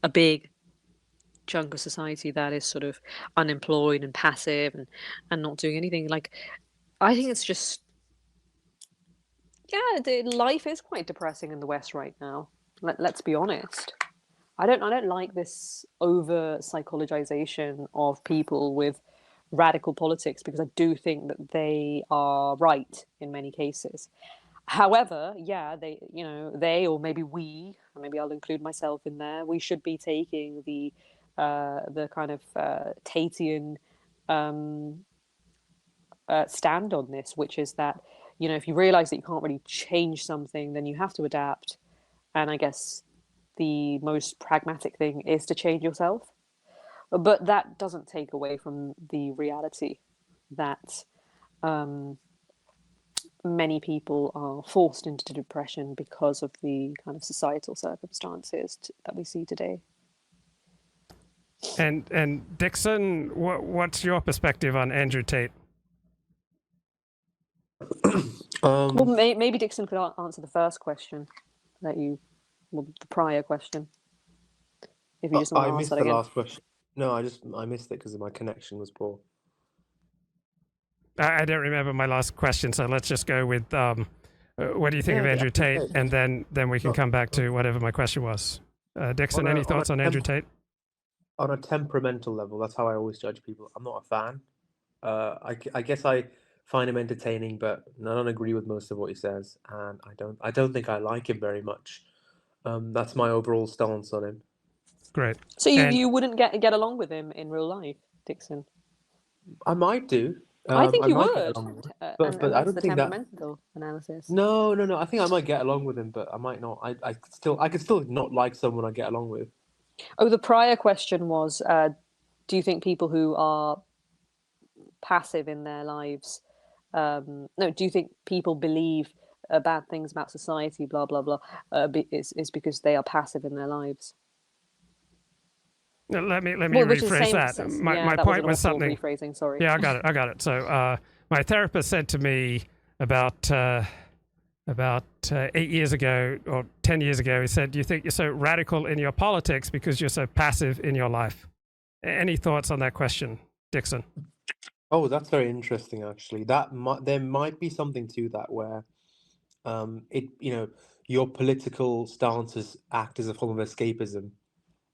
a big chunk of society that is sort of unemployed and passive and not doing anything. Like, I think it's just, yeah, life is quite depressing in the West right now. Let's be honest. I don't like this over psychologization of people with radical politics, because I do think that they are right in many cases. However, yeah, they, or maybe we, or maybe I'll include myself in there, we should be taking the kind of Tatian stand on this, which is that, if you realize that you can't really change something, then you have to adapt. And I guess the most pragmatic thing is to change yourself. But that doesn't take away from the reality that many people are forced into depression because of the kind of societal circumstances that we see today. And Dickson, what's your perspective on Andrew Tate? Well, maybe Dickson could answer the first question the prior question. If you just want I to ask missed that the again. last question. No, I missed it because my connection was poor. I don't remember my last question, so let's just go with What do you think of Yeah, Andrew Tate? okay. And then we can No, come back to whatever my question was. Dickson, on a any thoughts on Andrew Tate? on a temperamental level, that's how I always judge people. I'm not a fan. I guess I find him entertaining, but I don't agree with most of what he says, and I don't think I like him very much. That's my overall stance on him. Great. So And you wouldn't get along with him in real life, Dickson? I might do. I think I you might get would, along with him, but and I that's don't the think that. temperamental analysis. No, no, no. I think I might get along with him, but I might not. I could still not like someone I get along with. Oh, the prior question was, do you think people who are passive in their lives, no, do you think people believe bad things about society, blah blah blah, is because they are passive in their lives? let me Well, which is the rephrase same. that. Yeah, My that was point an was awful something. rephrasing. Sorry. Yeah, I got it. So my therapist said to me about 8 years ago or 10 years ago, he said, "Do you think you're so radical in your politics because you're so passive in your life?" Any thoughts on that question, Dickson? Oh, that's very interesting, actually. There might be something to that where your political stances act as a form of escapism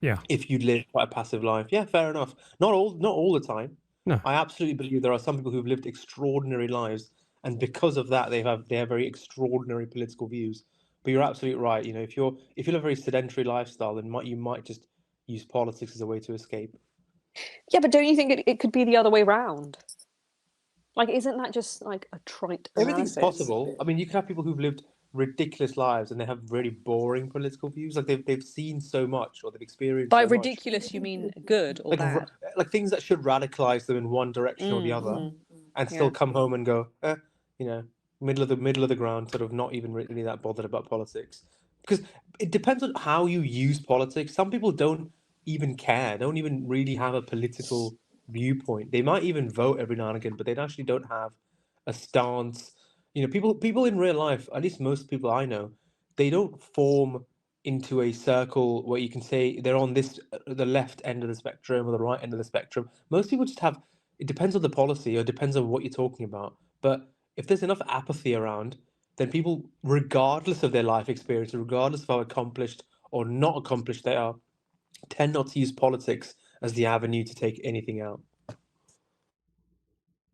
Yeah. if you live quite a passive life. Yeah, fair enough. Not all the time. No. I absolutely believe there are some people who've lived extraordinary lives, and because of that, they have very extraordinary political views. But you're absolutely right. If you live a very sedentary lifestyle, then you might just use politics as a way to escape. Yeah, but don't you think it could be the other way round? Like, isn't that just like a trite Everything's analysis? possible. I mean, you can have people who've lived ridiculous lives and they have really boring political views. Like they've seen so much or they've experienced By so much. ridiculous, you mean good or Like bad? like things that should radicalize them in one direction or the other, and still Yeah. come home and go, you know, middle of the ground, sort of not even really that bothered about politics. Because it depends on how you use politics. Some people don't even care, don't even really have a political viewpoint. They might even vote every now and again, but they actually don't have a stance. People in real life, at least most people I know, they don't form into a circle where you can say they're on the left end of the spectrum or the right end of the spectrum. Most people just have, it depends on the policy or depends on what you're talking about. But if there's enough apathy around, then people, regardless of their life experience, regardless of how accomplished or not accomplished they are, tend not to use politics as the avenue to take anything out.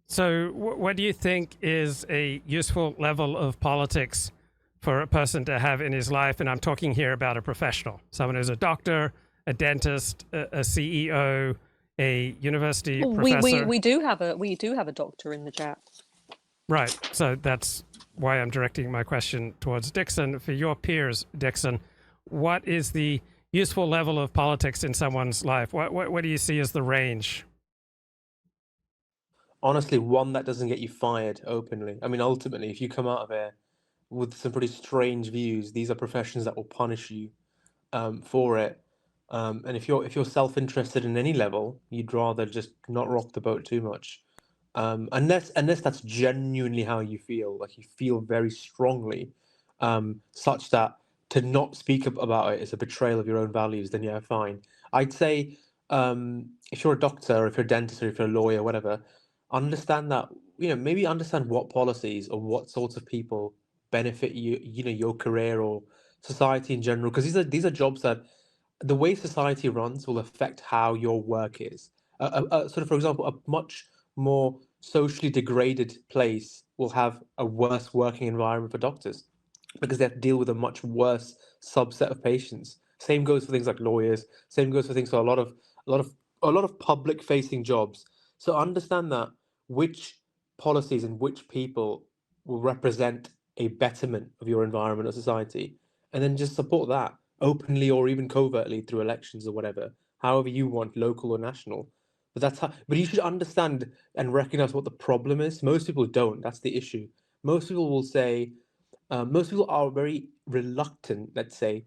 So, what do you think is a useful level of politics for a person to have in his life? And I'm talking here about a professional, someone who's a doctor, a dentist, a CEO, a university professor. We do have a doctor in the chat. Right. So that's why I'm directing my question towards Dickson. For your peers, Dickson, what is the useful level of politics in someone's life? What do you see as the range? Honestly, one that doesn't get you fired openly. I mean, ultimately, if you come out of here with some pretty strange views, these are professions that will punish you for it. And if you're self-interested in any level, you'd rather just not rock the boat too much. Unless that's genuinely how you feel, like you feel very strongly, such that to not speak about it is a betrayal of your own values, then yeah, fine. I'd say if you're a doctor, or if you're a dentist, or if you're a lawyer, whatever, understand that, maybe understand what policies or what sorts of people benefit your career or society in general, because these are jobs that the way society runs will affect how your work is. Sort of, for example, a much more socially degraded place will have a worse working environment for doctors because they have to deal with a much worse subset of patients. Same goes for things like lawyers. Same goes for things for a lot of public facing jobs. So understand that which policies and which people will represent a betterment of your environment or society, and then just support that openly or even covertly through elections or whatever, however you want, local or national. But you should understand and recognize what the problem is. Most people don't. That's the issue. Most people will say, most people are very reluctant, let's say,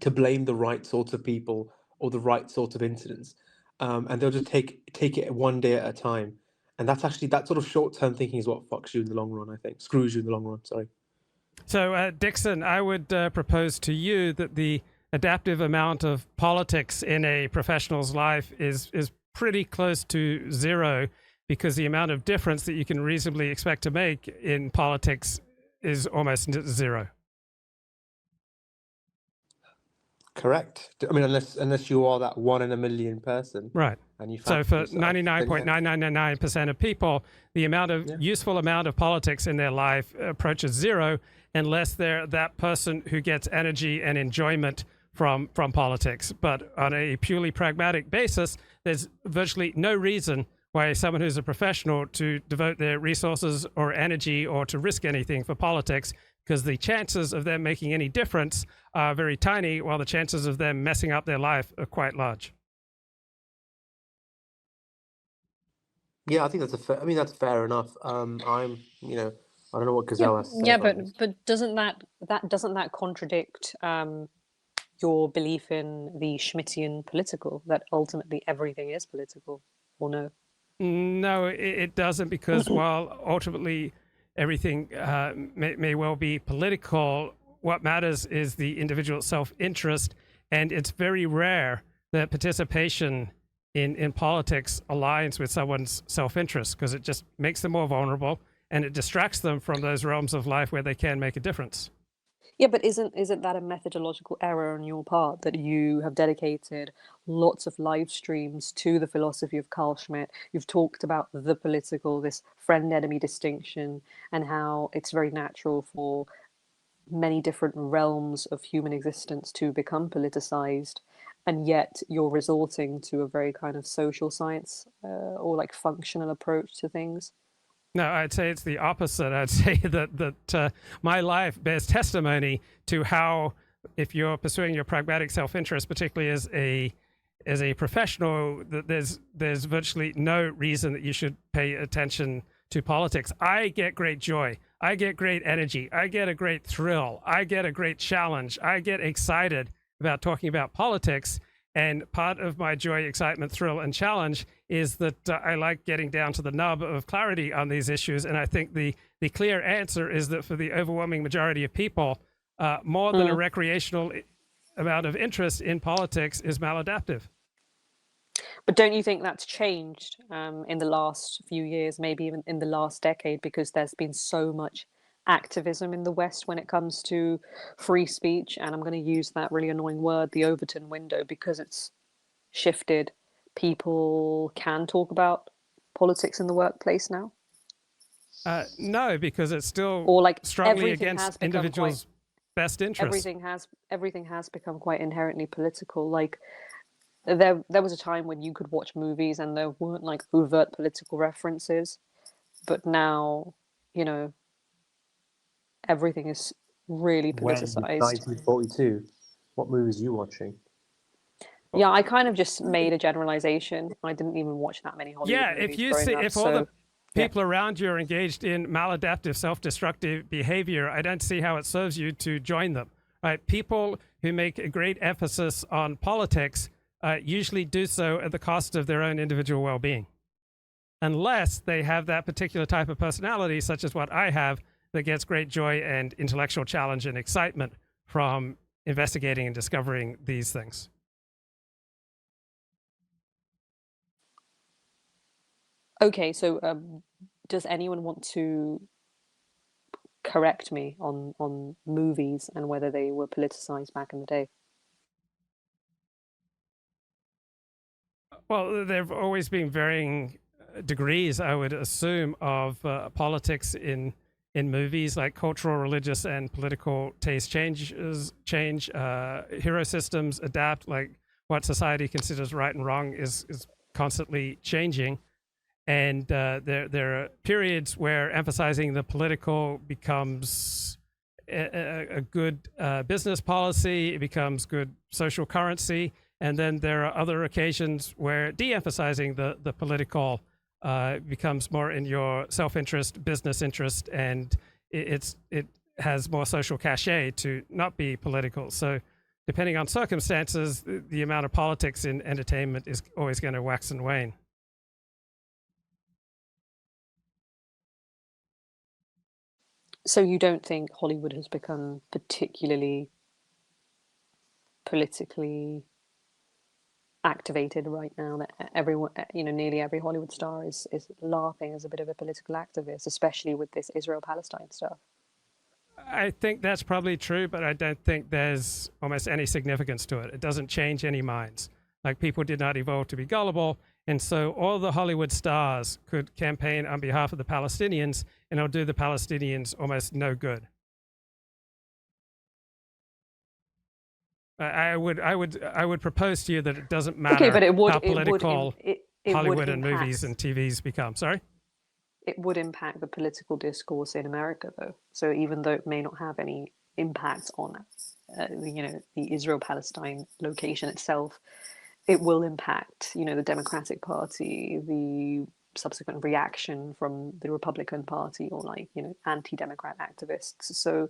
to blame the right sorts of people or the right sorts of incidents, and they'll just take it one day at a time. And that's actually, that sort of short-term thinking is what fucks you in the long run. I think screws you in the long run. Sorry. So, Dickson, I would propose to you that the adaptive amount of politics in a professional's life is pretty close to zero, because the amount of difference that you can reasonably expect to make in politics is almost zero. Correct. I mean, unless you are that 1 in a million person, Right. and you So fancy for yourself, then yeah. 99.999% of people, the amount of useful amount of politics in their life approaches zero, unless they're that person who gets energy and enjoyment from politics. But on a purely pragmatic basis, there's virtually no reason why someone who's a professional to devote their resources or energy or to risk anything for politics, because the chances of them making any difference are very tiny, while the chances of them messing up their life are quite large. Yeah, I think that's I mean, that's fair enough. I don't know what Yeah, Gazelle has to say yeah, about this. but doesn't that contradict your belief in the Schmittian political, that ultimately everything is political, or no? No, it doesn't, because while ultimately everything may well be political, what matters is the individual self-interest, and it's very rare that participation in politics aligns with someone's self-interest, because it just makes them more vulnerable and it distracts them from those realms of life where they can make a difference. Yeah, but isn't that a methodological error on your part, that you have dedicated lots of live streams to the philosophy of Carl Schmitt? You've talked about the political, this friend-enemy distinction, and how it's very natural for many different realms of human existence to become politicized, and yet you're resorting to a very kind of social science or like functional approach to things. No, I'd say it's the opposite. I'd say that my life bears testimony to how, if you're pursuing your pragmatic self-interest, particularly as a professional, that there's virtually no reason that you should pay attention to politics. I get great joy. I get great energy. I get a great thrill. I get a great challenge. I get excited about talking about politics. And part of my joy, excitement, thrill, and challenge is that I like getting down to the nub of clarity on these issues. And I think the clear answer is that for the overwhelming majority of people, more than a recreational amount of interest in politics is maladaptive. But don't you think that's changed in the last few years, maybe even in the last decade, because there's been so much activism in the West when it comes to free speech? And I'm going to use that really annoying word, the Overton window, because it's shifted. People can talk about politics in the workplace now, No, because it's still or like strongly everything against has become individuals' best interests. everything has become quite inherently political. Like there was a time when you could watch movies and there weren't like overt political references, but now, you know, everything is really When politicized. 1942, what movies are you watching? Yeah, I kind of just made a generalization. I didn't even watch that many Hollywood Yeah, if movies you growing see, up, if all the so yeah. people around you are engaged in maladaptive, self-destructive behavior, I don't see how it serves you to join them. Right? People who make a great emphasis on politics usually do so at the cost of their own individual well-being, unless they have that particular type of personality, such as what I have, that gets great joy and intellectual challenge and excitement from investigating and discovering these things. Okay, so does anyone want to correct me on movies and whether they were politicized back in the day? Well, there have always been varying degrees, I would assume, of politics in movies. Like cultural, religious, and political taste change. Hero systems adapt. Like what society considers right and wrong is constantly changing. And there are periods where emphasizing the political becomes a good business policy. It becomes good social currency. And then there are other occasions where de-emphasizing the political becomes more in your self-interest, business interest, and it has more social cachet to not be political. So depending on circumstances, the amount of politics in entertainment is always going to wax and wane. So you don't think Hollywood has become particularly politically activated right now, that everyone, nearly every Hollywood star is laughing as a bit of a political activist, especially with this Israel-Palestine stuff? I think that's probably true, but I don't think there's almost any significance to it. It doesn't change any minds. Like, people did not evolve to be gullible, and so all the Hollywood stars could campaign on behalf of the Palestinians, and it'll do the Palestinians almost no good. I would propose to you that it doesn't matter but it would how political it Hollywood would and impact, movies and TVs become. Sorry? it would impact the political discourse in America, though. So even though it may not have any impact on, the Israel-Palestine location itself, it will impact, the Democratic Party, the subsequent reaction from the Republican Party, or anti-Democrat activists. So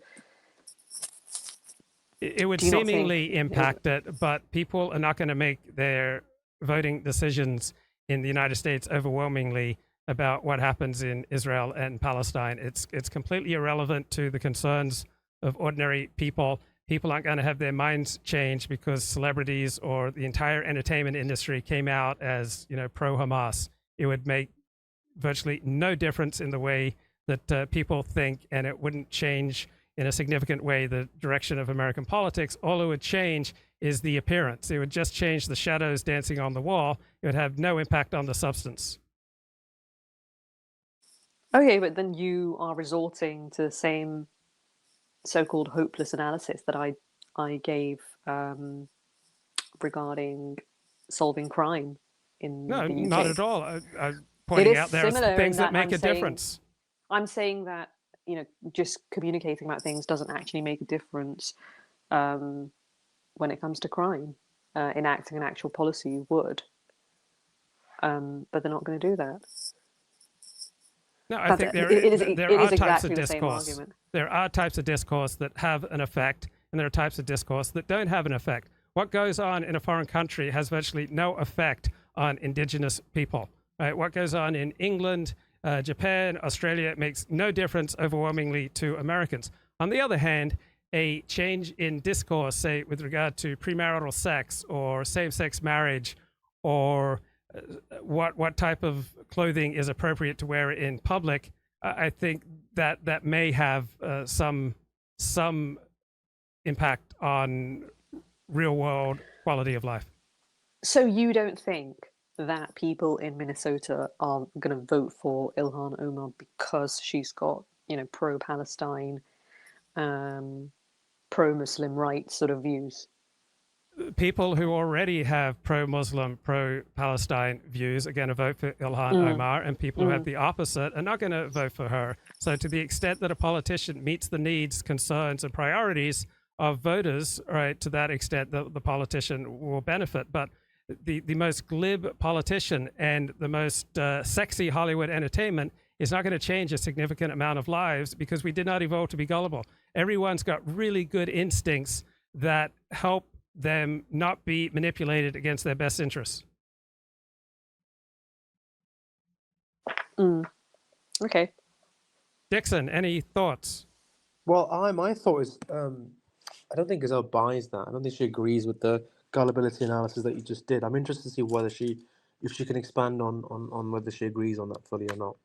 it would do you not think seemingly impact it, but people are not going to make their voting decisions in the United States overwhelmingly about what happens in Israel and Palestine. It's completely irrelevant to the concerns of ordinary people. People aren't going to have their minds changed because celebrities or the entire entertainment industry came out as, pro-Hamas. It would make virtually no difference in the way that people think, and it wouldn't change in a significant way the direction of American politics. All it would change is the appearance. It would just change the shadows dancing on the wall. It would have no impact on the substance. Okay, but then you are resorting to the same so-called hopeless analysis that I gave regarding solving crime in No, the UK. not at all. I'm pointing out there are things that make a difference. I'm saying that, just communicating about things doesn't actually make a difference when it comes to crime. Enacting an actual policy would, but they're not going to do that. No, I think there are types of discourse. There are types of discourse that have an effect, and there are types of discourse that don't have an effect. What goes on in a foreign country has virtually no effect on indigenous people. Right? What goes on in England, Japan, Australia makes no difference overwhelmingly to Americans. On the other hand, a change in discourse, say with regard to premarital sex or same-sex marriage, or what type of clothing is appropriate to wear in public, I think that may have some impact on real-world quality of life. So you don't think that people in Minnesota are going to vote for Ilhan Omar because she's got, pro-Palestine, pro-Muslim rights sort of views? People who already have pro-Muslim, pro-Palestine views are going to vote for Ilhan Omar, and people who have the opposite are not going to vote for her. So to the extent that a politician meets the needs, concerns, and priorities of voters, right, to that extent, the politician will benefit. But the most glib politician and the most sexy Hollywood entertainment is not going to change a significant amount of lives, because we did not evolve to be gullible. Everyone's got really good instincts that help them not be manipulated against their best interests. Okay. Dickson, any thoughts? Well, my thought is, I don't think Gazelle buys that. I don't think she agrees with the gullibility analysis that you just did. I'm interested to see if she can expand on whether she agrees on that fully or not.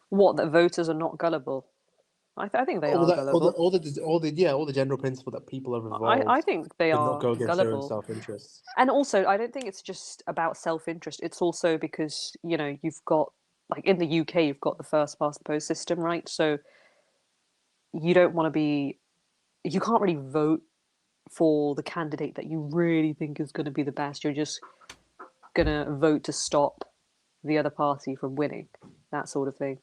What, that voters are not gullible? I think they are gullible. All the general principle that people have evolved. I think they are not go against gullible. their own self-interests. And also, I don't think it's just about self-interest. It's also because, you've got, like in the UK, you've got the first past the post system, right? So you don't want to you can't really vote for the candidate that you really think is going to be the best. You're just going to vote to stop the other party from winning, that sort of thing.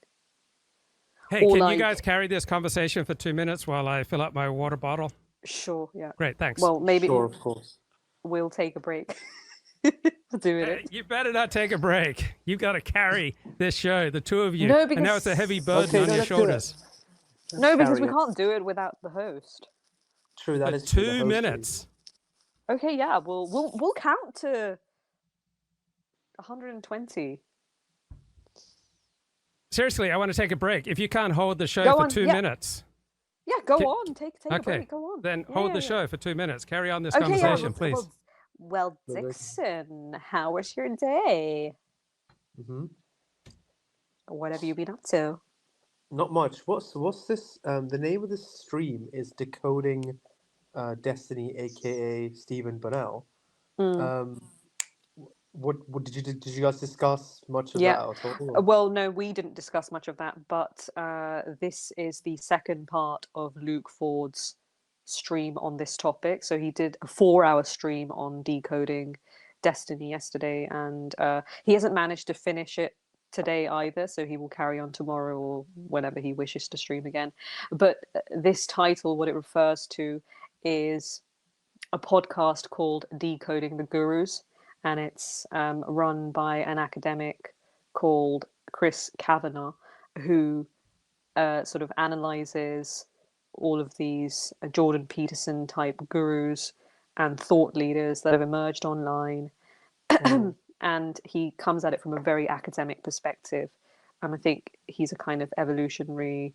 Hey, can you guys carry this conversation for 2 minutes while I fill up my water bottle? Sure, yeah. Great, thanks. Well, maybe Sure, of course. We'll take a break. Doing it. You better not take a break. You've got to carry this show, the two of you. No, because... And now it's a heavy burden on your shoulders. No, because we can't do it without the host. True, that for is 2 minutes. Okay, yeah, we'll count to 120. Seriously, I want to take a break. If you can't hold the show for 2 minutes. Yeah, go on. Take a break. Go on. Then hold the show for 2 minutes. Carry on this conversation, please. Well, Dickson, how was your day? Mm-hmm. What have you been up to? Not much. What's this? The name of this stream is Decoding Destiny, aka Stephen Bunnell. Mm, Um, what did you guys discuss much of yeah. that at all? Or- Well, no, we didn't discuss much of that, but this is the second part of Luke Ford's stream on this topic. So he did a 4-hour stream on decoding Destiny yesterday, and he hasn't managed to finish it today either. So he will carry on tomorrow or whenever he wishes to stream again. But this title, what it refers to, is a podcast called Decoding the Gurus, and it's run by an academic called Chris Kavanagh, who sort of analyzes all of these Jordan Peterson type gurus and thought leaders that have emerged online. Mm, And he comes at it from a very academic perspective. And I think he's a kind of evolutionary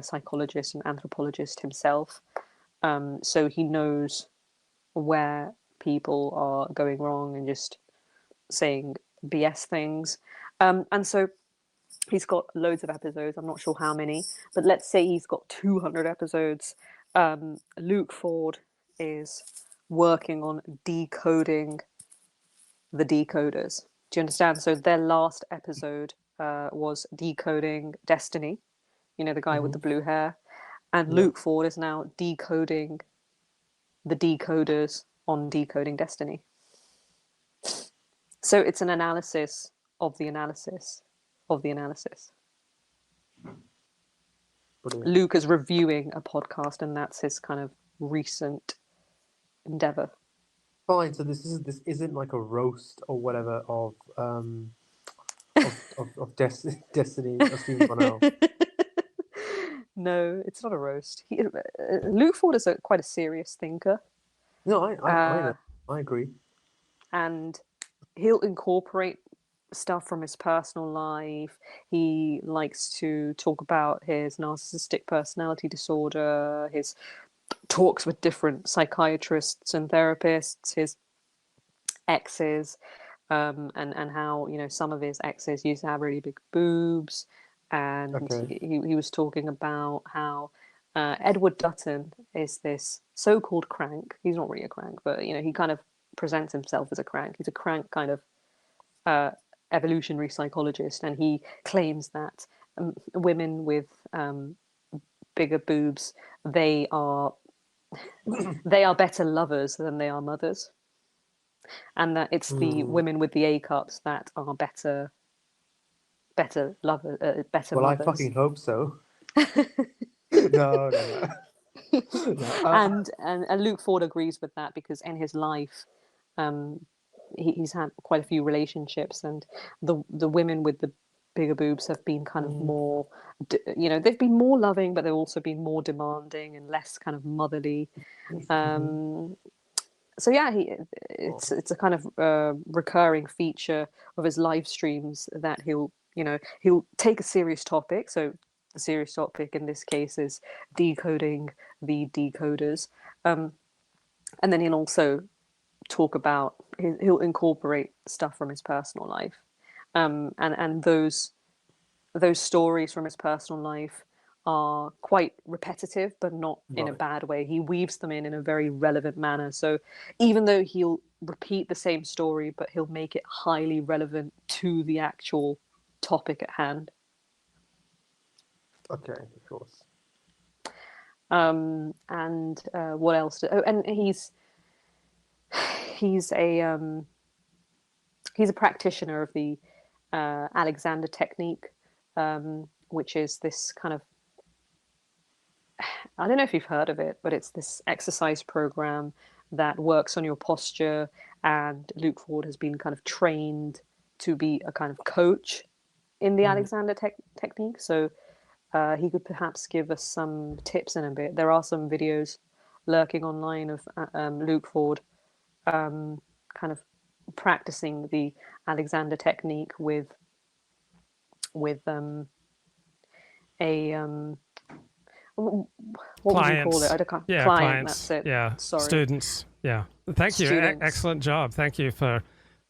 psychologist and anthropologist himself. So he knows where people are going wrong and just saying BS things. And so he's got loads of episodes. I'm not sure how many, but let's say he's got 200 episodes. Luke Ford is working on decoding the decoders. Do you understand? So their last episode was decoding Destiny, you know, the guy with the mhm. blue hair. And Yeah. Luke Ford is now decoding the decoders on decoding Destiny. So it's an analysis of the analysis of the analysis. Brilliant. Luke is reviewing a podcast, and that's his kind of recent endeavor. Fine. So this isn't like a roast or whatever of Destiny of Stephen Bunnell. No, it's not a roast. Luke Ford is quite a serious thinker, No, I uh, know. I agree. and he'll incorporate stuff from his personal life. He likes to talk about his narcissistic personality disorder, his talks with different psychiatrists and therapists, his exes, and how, you know, some of his exes used to have really big boobs, and Okay. he was talking about how Edward Dutton is this so-called crank. He's not really a crank, but you know, he kind of presents himself as a crank. He's a crank kind of evolutionary psychologist, and he claims that women with bigger boobs, they are better lovers than they are mothers, and that it's the Hmm. women with the A cups that are better lover, better Well, I mothers. fucking hope so. No, no, no. No. And Luke Ford agrees with that because in his life, um, he's had quite a few relationships, and the women with the bigger boobs have been kind of Mm, more, you know, they've been more loving, but they've also been more demanding and less kind of motherly. mhm. Um, so yeah, Oh, it's a kind of recurring feature of his live streams that he'll take a serious topic. So the serious topic in this case is decoding the decoders, and then he'll also talk about he'll incorporate stuff from his personal life, and those stories from his personal life are quite repetitive, but not in a right. bad way. He weaves them in a very relevant manner. So even though he'll repeat the same story, but he'll make it highly relevant to the actual topic at hand. Okay, of course. And what else? Oh, and he's a practitioner of the Alexander technique, which is this kind of, I don't know if you've heard of it, but it's this exercise program that works on your posture. And Luke Ford has been kind of trained to be a kind of coach in the Mm, Alexander technique. So he could perhaps give us some tips in a bit. There are some videos lurking online of Luke Ford kind of practicing the Alexander technique with a what would you call it? Clients. I don't Yeah, client. That's clients. it. Yeah, Sorry, students. Yeah. Thank you. students. Excellent job. Thank you for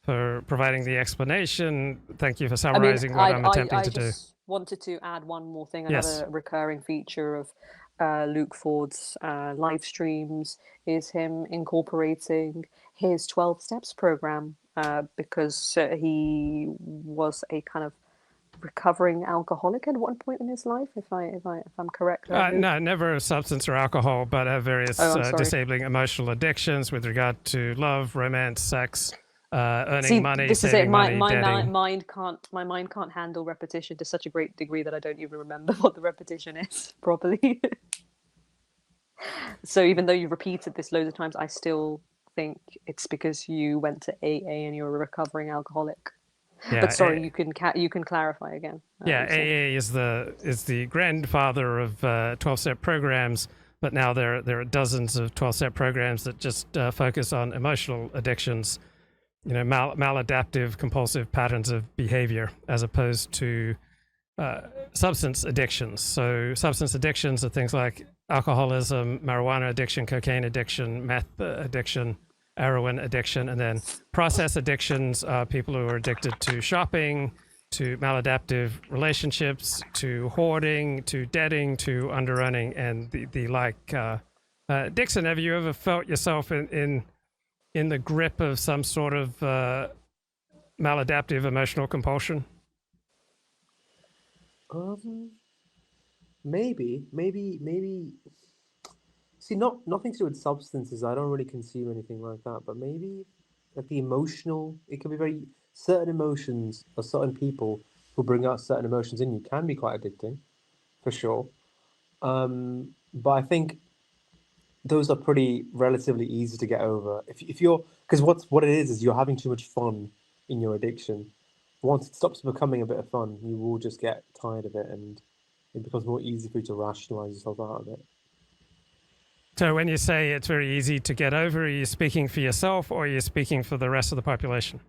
providing the explanation. Thank you for I mean, summarizing what I'm attempting I to do. just wanted to add one more thing. Yes. Another recurring feature of Luke Ford's live streams is him incorporating his 12 Steps program because he was a kind of recovering alcoholic at one point in his life, if I'm correct. No, never substance or alcohol, but various disabling emotional addictions with regard to love, romance, sex, earning money, this saving is it. money, My mind can't handle repetition to such a great degree that I don't even remember what the repetition is properly. So even though you've repeated this loads of times, I still think it's because you went to AA and you're a recovering alcoholic. Yeah, but sorry, you can clarify again. Yeah, AA is the grandfather of 12-step programs, but now there are dozens of 12-step programs that just focus on emotional addictions, maladaptive compulsive patterns of behavior, as opposed to substance addictions. So substance addictions are things like alcoholism, marijuana addiction, cocaine addiction, meth addiction, heroin addiction, and then process addictions are people who are addicted to shopping, to maladaptive relationships, to hoarding, to debting, to underearning, and the like. Dickson, have you ever felt yourself in the grip of some sort of maladaptive emotional compulsion? Maybe. See, nothing to do with substances. I don't really consume anything like that. But maybe, like the emotional, it can be very certain emotions or certain people who bring out certain emotions in you can be quite addicting, for sure. But I think those are pretty relatively easy to get over. If you're, because what it is you're having too much fun in your addiction. Once it stops becoming a bit of fun, you will just get tired of it, and it becomes more easy for you to rationalize yourself out of it. So when you say it's very easy to get over, are you speaking for yourself or are you speaking for the rest of the population?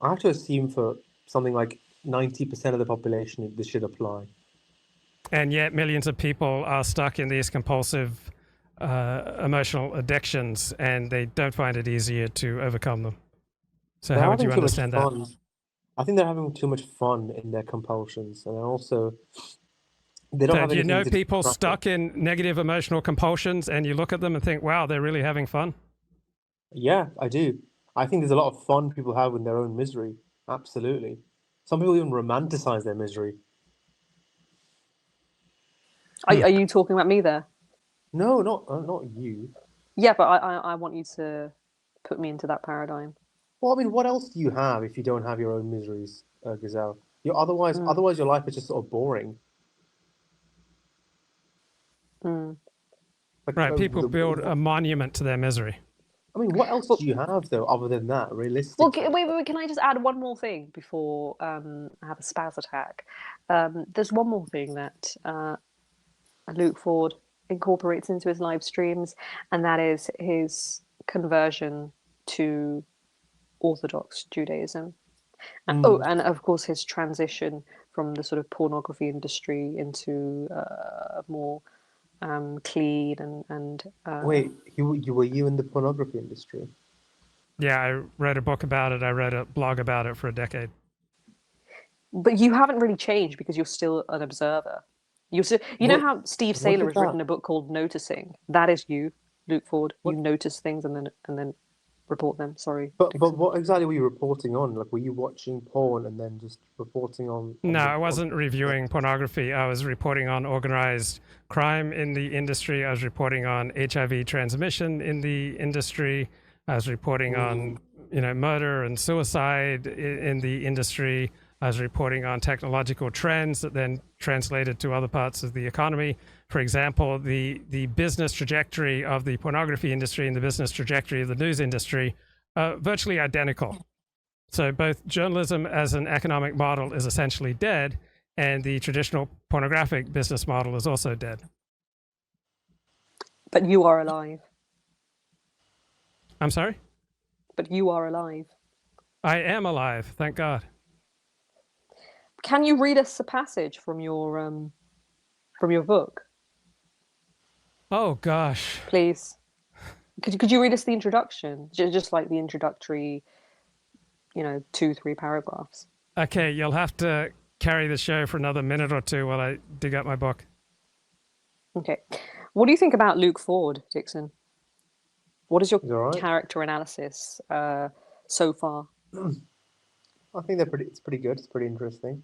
I have to assume for something like 90% of the population, this should apply. And yet millions of people are stuck in these compulsive emotional addictions and they don't find it easier to overcome them. So how would you understand that? I think they're having too much fun in their compulsions, and also they don't have anything. Do you know people stuck in negative emotional compulsions, and you look at them and think, "Wow, they're really having fun"? Yeah, I do. I think there's a lot of fun people have in their own misery. Absolutely. Some people even romanticize their misery. Are you talking about me there? No, not you. Yeah, but I want you to put me into that paradigm. Well, I mean, what else do you have if you don't have your own miseries, Gazelle? Otherwise your life is just sort of boring. Right, people build a monument to their misery. I mean, what else do you have, though, other than that, realistically? Well, wait, can I just add one more thing before I have a spaz attack? There's one more thing that Luke Ford incorporates into his live streams, and that is his conversion to Orthodox Judaism. And of course his transition from the sort of pornography industry into a more clean and Wait, were you in the pornography industry? Yeah, I wrote a book about it. I wrote a blog about it for a decade. But you haven't really changed because you're still an observer. You know how Steve Saylor has written a book called Noticing? That is you, Luke Ford. You notice things and then report them. Sorry. But what exactly were you reporting on? Like, were you watching porn and then just reporting on no, I wasn't reviewing pornography. I was reporting on organized crime in the industry. I was reporting on HIV transmission in the industry. I was reporting on, murder and suicide in the industry. I was reporting on technological trends that then translated to other parts of the economy. For example, the business trajectory of the pornography industry and the business trajectory of the news industry are virtually identical. So both journalism as an economic model is essentially dead, and the traditional pornographic business model is also dead. But you are alive. I'm sorry? But you are alive. I am alive, thank God. Can you read us a passage from your book? Oh gosh. Please. Could you read us the introduction? Just like the introducctory, 2-3 paragraphs. Okay, you'll have to carry the show for another minute or two while I dig up my book. Okay. What do you think about Luke Ford, Dickson? What is your He's all right. character analysis so far? I think it's pretty good. It's pretty interesting.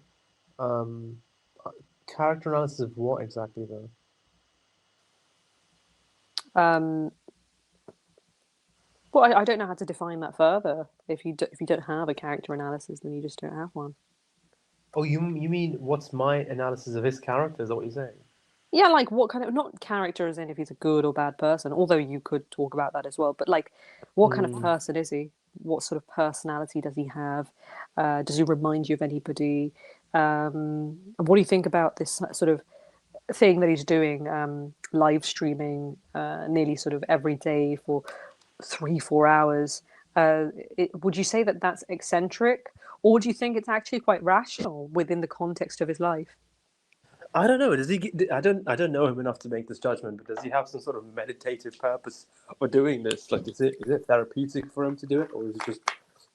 Character analysis of what exactly, though? Well, I don't know how to define that further. If you don't have a character analysis, then you just don't have one. Oh, you mean what's my analysis of his character? Is that what you're saying? Yeah, like what kind of, not character as in if he's a good or bad person, although you could talk about that as well, but like what kind of person is he? What sort of personality does he have? Does he remind you of anybody? What do you think about this sort of thing that he's doing, live streaming nearly sort of every day for 3-4 hours? Would you say that that's eccentric, or do you think it's actually quite rational within the context of his life? I don't know. Does he? I don't know him enough to make this judgment. But does he have some sort of meditative purpose for doing this? Like, is it therapeutic for him to do it, or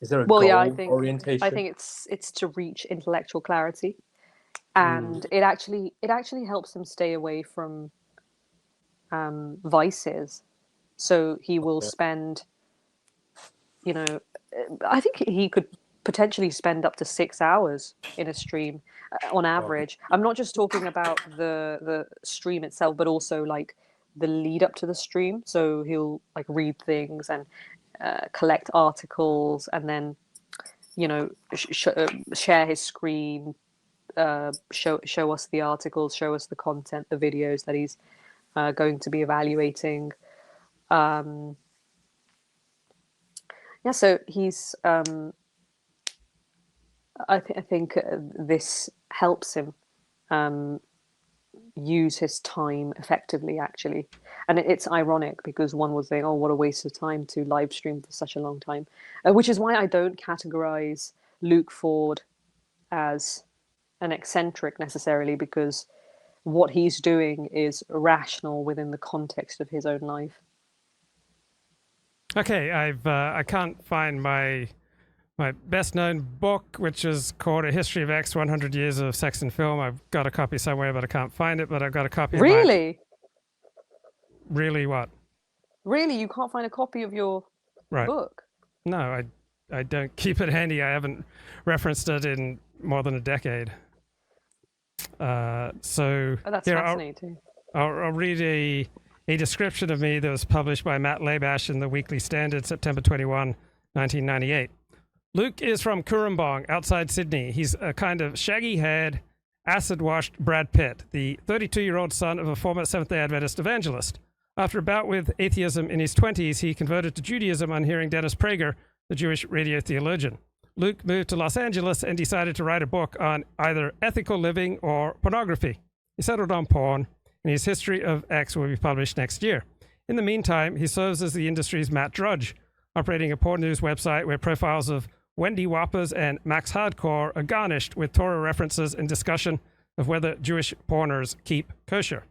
is there a Well, goal yeah, orientation? I think it's to reach intellectual clarity, and it actually helps him stay away from vices. So he will spend, you know, I think he could potentially spend up to 6 hours in a stream on average. I'm not just talking about the stream itself, but also like the lead up to the stream. So he'll like read things and collect articles, and then share his screen, show us the articles, show us the content, the videos that he's going to be evaluating. Yeah, so he's. I think this helps him use his time effectively, actually. And it's ironic because one would think, oh, what a waste of time to live stream for such a long time, which is why I don't categorize Luke Ford as an eccentric necessarily, because what he's doing is rational within the context of his own life. Okay, I can't find my best known book, which is called A History of X: 100 Years of Sex and Film. I've got a copy somewhere, but I can't find it. But I've got a copy. Really? Really, what? Really, you can't find a copy of your book? No, I don't keep it handy. I haven't referenced it in more than a decade. So that's fascinating. I'll read a description of me that was published by Matt Labash in the Weekly Standard, September 21, 1998. Luke is from Cooranbong, outside Sydney. He's a kind of shaggy-haired, acid-washed Brad Pitt, the 32-year-old son of a former Seventh-day Adventist evangelist. After a bout with atheism in his 20s, he converted to Judaism on hearing Dennis Prager, the Jewish radio theologian. Luke moved to Los Angeles and decided to write a book on either ethical living or pornography. He settled on porn, and his History of X will be published next year. In the meantime, he serves as the industry's Matt Drudge, operating a porn news website where profiles of Wendy Whoppers and Max Hardcore are garnished with Torah references and discussion of whether Jewish porners keep kosher.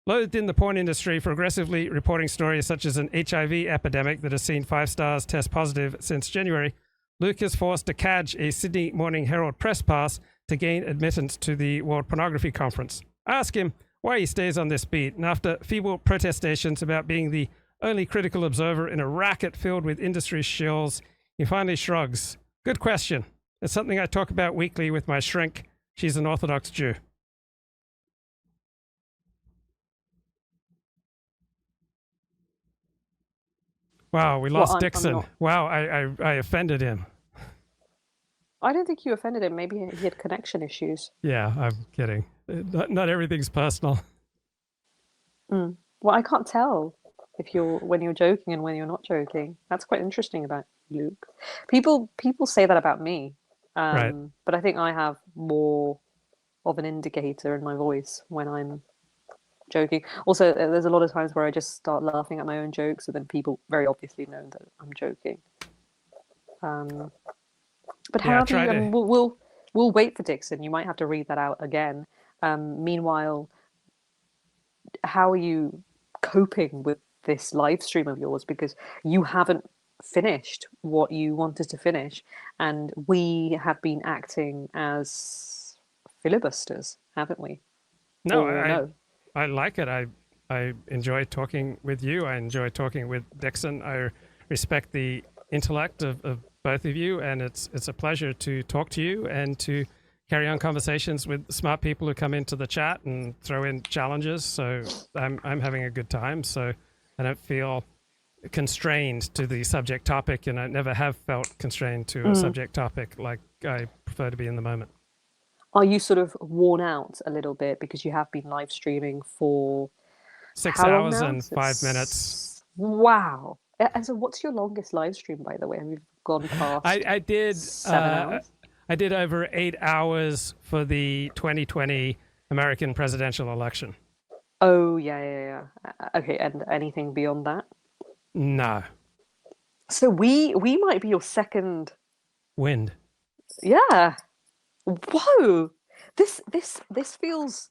Loathed in the porn industry for aggressively reporting stories such as an HIV epidemic that has seen 5 stars test positive since January, Luke is forced to cadge a Sydney Morning Herald press pass to gain admittance to the World Pornography Conference. I ask him why he stays on this beat, and after feeble protestations about being the only critical observer in a racket filled with industry shills, he finally shrugs. Good question. It's something I talk about weekly with my shrink. She's an Orthodox Jew. Wow, we lost Dickson. Wow, I offended him. I don't think you offended him. Maybe he had connection issues. Yeah, I'm kidding. Not everything's personal. Well, I can't tell when you're joking and when you're not joking. That's quite interesting about Luke. People say that about me, right. But I think I have more of an indicator in my voice when I'm joking. Also, there's a lot of times where I just start laughing at my own jokes, and then people very obviously know that I'm joking. But how do you? We'll wait for Dickson. You might have to read that out again. Meanwhile, how are you coping with this live stream of yours? Because you haven't finished what you wanted to finish, and we have been acting as filibusters, haven't we? No, Or no? I like it. I enjoy talking with you. I enjoy talking with Dickson. I respect the intellect of both of you, and it's a pleasure to talk to you and to carry on conversations with smart people who come into the chat and throw in challenges. So I'm having a good time. So I don't feel constrained to the subject topic, and I never have felt constrained to a subject topic like I prefer to be in the moment. Are you sort of worn out a little bit because you have been live streaming for 6 how long hours now? and 5 minutes. Wow. And so what's your longest live stream, by the way? Have you gone past I did 7 hours? I did over 8 hours for the 2020 American presidential election. Oh, yeah. Okay, and anything beyond that? No. So we might be your second. Wind. Yeah. Whoa. This feels.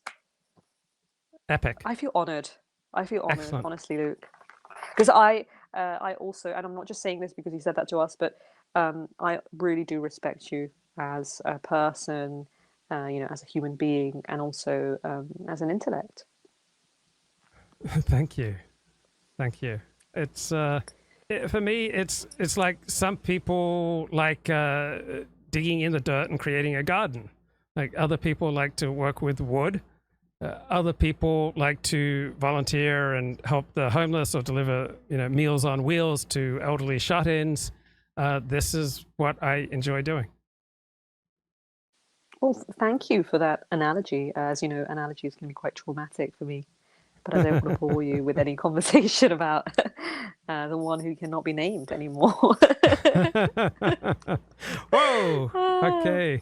Epic. I feel honoured. Excellent. Honestly, Luke. Because I also, and I'm not just saying this because you said that to us, but I really do respect you as a person, as a human being, and also as an intellect. Thank you. It's for me. It's like some people like digging in the dirt and creating a garden. Like other people like to work with wood. Other people like to volunteer and help the homeless or deliver, meals on wheels to elderly shut-ins. This is what I enjoy doing. Well, thank you for that analogy. As you know, analogies can be quite traumatic for me, but I don't want to bore you with any conversation about the one who cannot be named anymore. Whoa! Okay.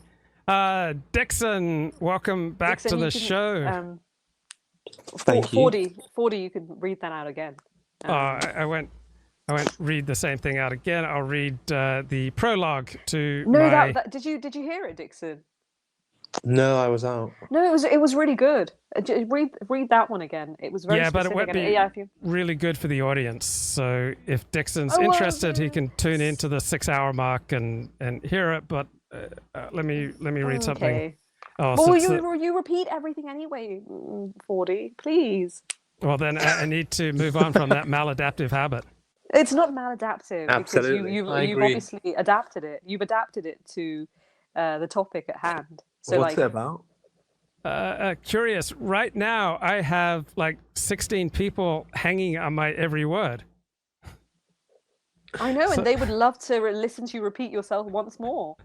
Dickson, welcome back to the show. Thank you. 40, you can read that out again. I won't read the same thing out again. I'll read the prologue to No, my... did you hear it, Dickson? No, I was out. No, it was really good. Read that one again. It was very but specific. it won't be really good for the audience. So if Dickson's interested, he can tune into the 6-hour mark and hear it. But let me read something. Okay. Oh, well, you repeat everything anyway, 40, please. Well, then I need to move on from that maladaptive habit. It's not maladaptive. Absolutely. Because you've obviously adapted it. You've adapted it to the topic at hand. So what's it about? Curious. Right now, I have like 16 people hanging on my every word. I know, and they would love to listen to you repeat yourself once more.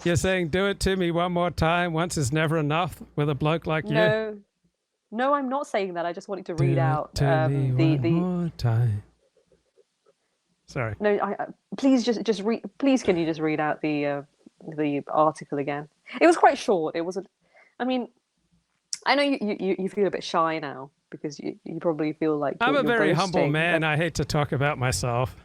You're saying, do it to me one more time. Once is never enough with a bloke like you? No, I'm not saying that. I just wanted to read out me one more time. Sorry. No, please just read. Please, can you just read out the article again? It was quite short. It wasn't. I mean, I know you feel a bit shy now because you probably feel like I'm a very boasting, humble man. I hate to talk about myself.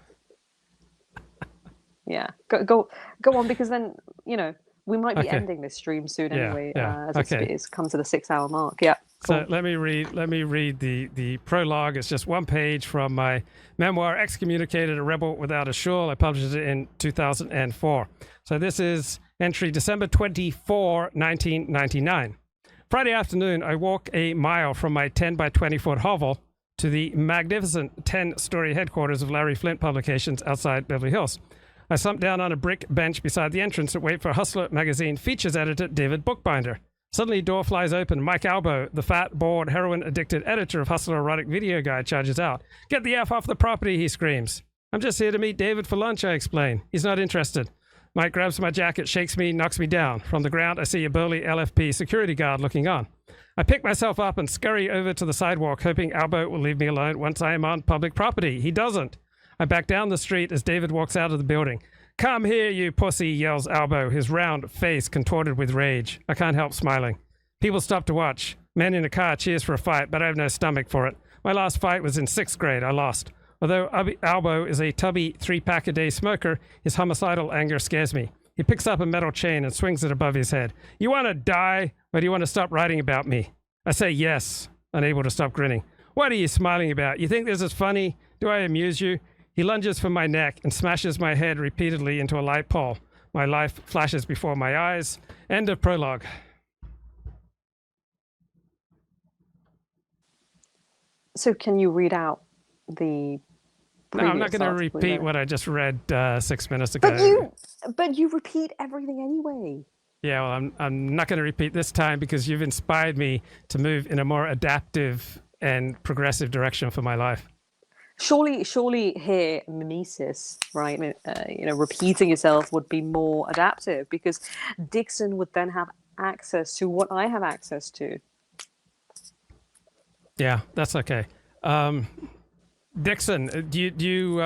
Yeah, go on, because then we might be ending this stream soon anyway. As it's come to the 6-hour mark. Yeah. So let me read the prologue. It's just one page from my memoir, Excommunicated, a Rebel Without a Shul. I published it in 2004. So this is entry December 24, 1999. Friday afternoon, I walk a mile from my 10 by 20 foot hovel to the magnificent 10-story headquarters of Larry Flint Publications outside Beverly Hills. I slumped down on a brick bench beside the entrance and wait for Hustler magazine features editor David Bookbinder. Suddenly, door flies open. Mike Albo, the fat, bored, heroin-addicted editor of Hustler Erotic Video Guide, charges out. "Get the F off the property," he screams. "I'm just here to meet David for lunch," I explain. He's not interested. Mike grabs my jacket, shakes me, knocks me down. From the ground, I see a burly LFP security guard looking on. I pick myself up and scurry over to the sidewalk, hoping Albo will leave me alone once I am on public property. He doesn't. I back down the street as David walks out of the building. "Come here, you pussy," yells Albo, his round face contorted with rage. I can't help smiling. People stop to watch. Men in a car cheers for a fight, but I have no stomach for it. My last fight was in 6th grade. I lost. Although Albo is a tubby 3-pack-a-day smoker, his homicidal anger scares me. He picks up a metal chain and swings it above his head. "You want to die, or do you want to stop writing about me?" I say yes, unable to stop grinning. "What are you smiling about? You think this is funny? Do I amuse you?" He lunges for my neck and smashes my head repeatedly into a light pole. My life flashes before my eyes. End of prologue. So can you read out the No, I'm not previous going to article you repeat read? what I just read 6 minutes ago. But you repeat everything anyway. Yeah, well, I'm not going to repeat this time because you've inspired me to move in a more adaptive and progressive direction for my life. Surely here mimesis, right? Repeating yourself would be more adaptive because Dickson would then have access to what I have access to. Yeah, that's okay. Dickson, do you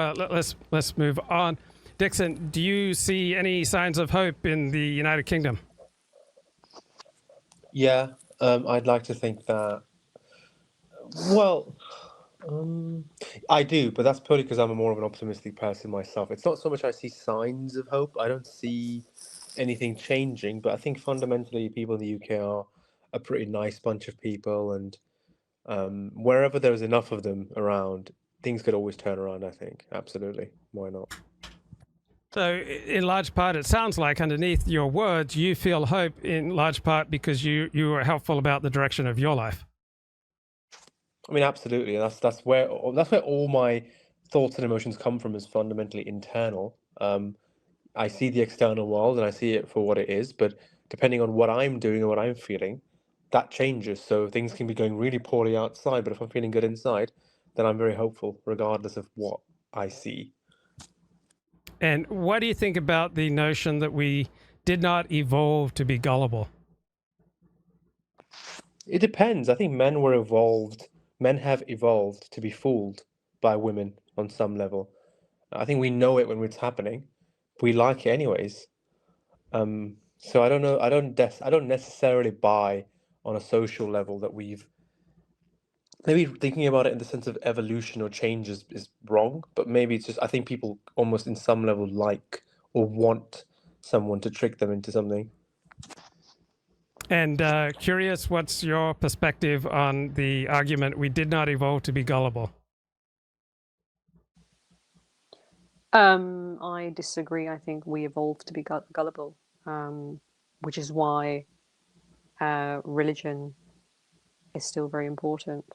let's move on. Dickson, do you see any signs of hope in the United Kingdom? Yeah, I'd like to think that. Well, I do, but that's purely because I'm more of an optimistic person myself. It's not so much I see signs of hope. I don't see anything changing, but I think fundamentally people in the UK are a pretty nice bunch of people, and wherever there's enough of them around, things could always turn around, I think. Absolutely. Why not? So, in large part, it sounds like underneath your words, you feel hope in large part because you are helpful about the direction of your life. I mean, absolutely. That's where all my thoughts and emotions come from is fundamentally internal. I see the external world and I see it for what it is, but depending on what I'm doing and what I'm feeling, that changes. So things can be going really poorly outside, but if I'm feeling good inside, then I'm very hopeful, regardless of what I see. And what do you think about the notion that we did not evolve to be gullible? It depends. I think men have evolved to be fooled by women on some level. I think we know it when it's happening. We like it anyways. So I don't know. I don't necessarily buy on a social level that we've maybe thinking about it in the sense of evolution or change is wrong, but maybe it's just I think people almost in some level like or want someone to trick them into something. And curious, what's your perspective on the argument we did not evolve to be gullible? I disagree. I think we evolved to be gullible, which is why religion is still very important.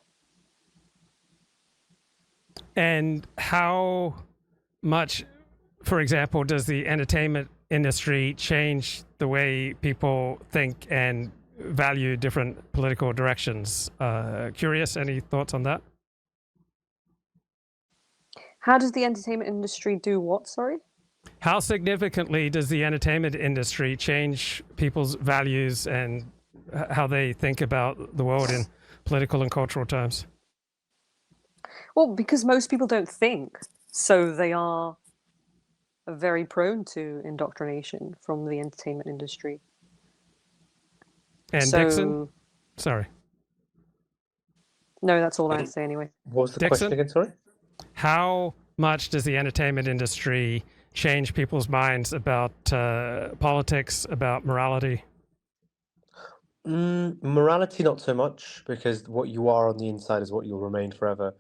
And how much, for example, does the entertainment industry change the way people think and value different political directions? Curious, any thoughts on that? How does the entertainment industry do what? Sorry? How significantly does the entertainment industry change people's values and how they think about the world in political and cultural terms? Well, because most people don't think, so they are very prone to indoctrination from the entertainment industry. And Dickson? Sorry. No, that's all I have to say anyway. What was the Dickson? question again? Sorry. How much does the entertainment industry change people's minds about politics, about morality? Morality, not so much, because what you are on the inside is what you'll remain forever.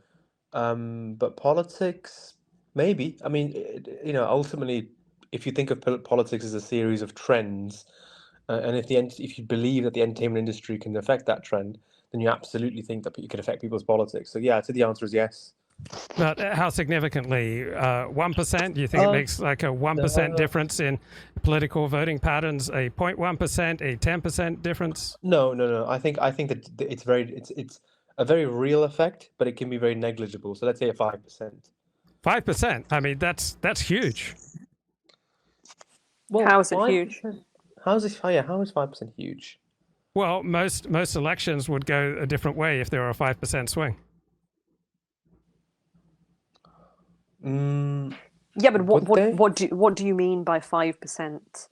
But politics, maybe. I mean, ultimately, if you think of politics as a series of trends, and if you believe that the entertainment industry can affect that trend, then you absolutely think that you can affect people's politics. So yeah, so the answer is yes. But how significantly? 1%? Do you think it makes like a 1% difference in political voting patterns? A 0.1%? A 10% difference? No. I think that it's a very real effect, but it can be very negligible. So let's say a 5%. 5%? I mean, that's huge. Well, How is it huge? How is 5% huge? Well, most elections would go a different way if there were a 5% swing. Yeah, but what do you mean by 5%?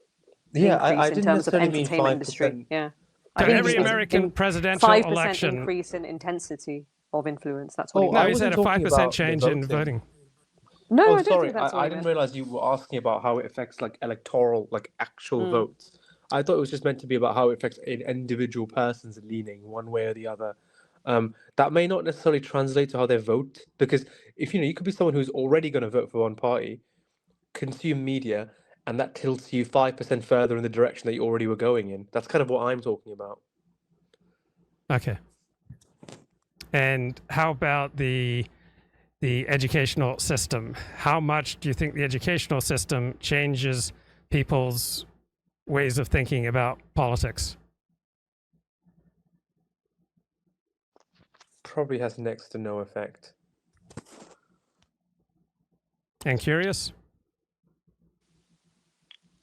Yeah, increase I in didn't terms of necessarily mean entertainment 5%. industry? Yeah, So I think every it's American presidential 5% election increase in intensity of influence. That's what he Oh, meant. No, I he said wasn't a talking 5% about the change in voting. voting. No, Oh, I don't sorry, think that's what I he didn't meant. realize you were asking about how it affects like electoral, like actual votes. I thought it was just meant to be about how it affects an individual person's leaning one way or the other. That may not necessarily translate to how they vote, because if you could be someone who's already going to vote for one party, consume media, and that tilts you 5% further in the direction that you already were going in. That's kind of what I'm talking about. Okay. And how about the educational system? How much do you think the educational system changes people's ways of thinking about politics? Probably has next to no effect. And curious?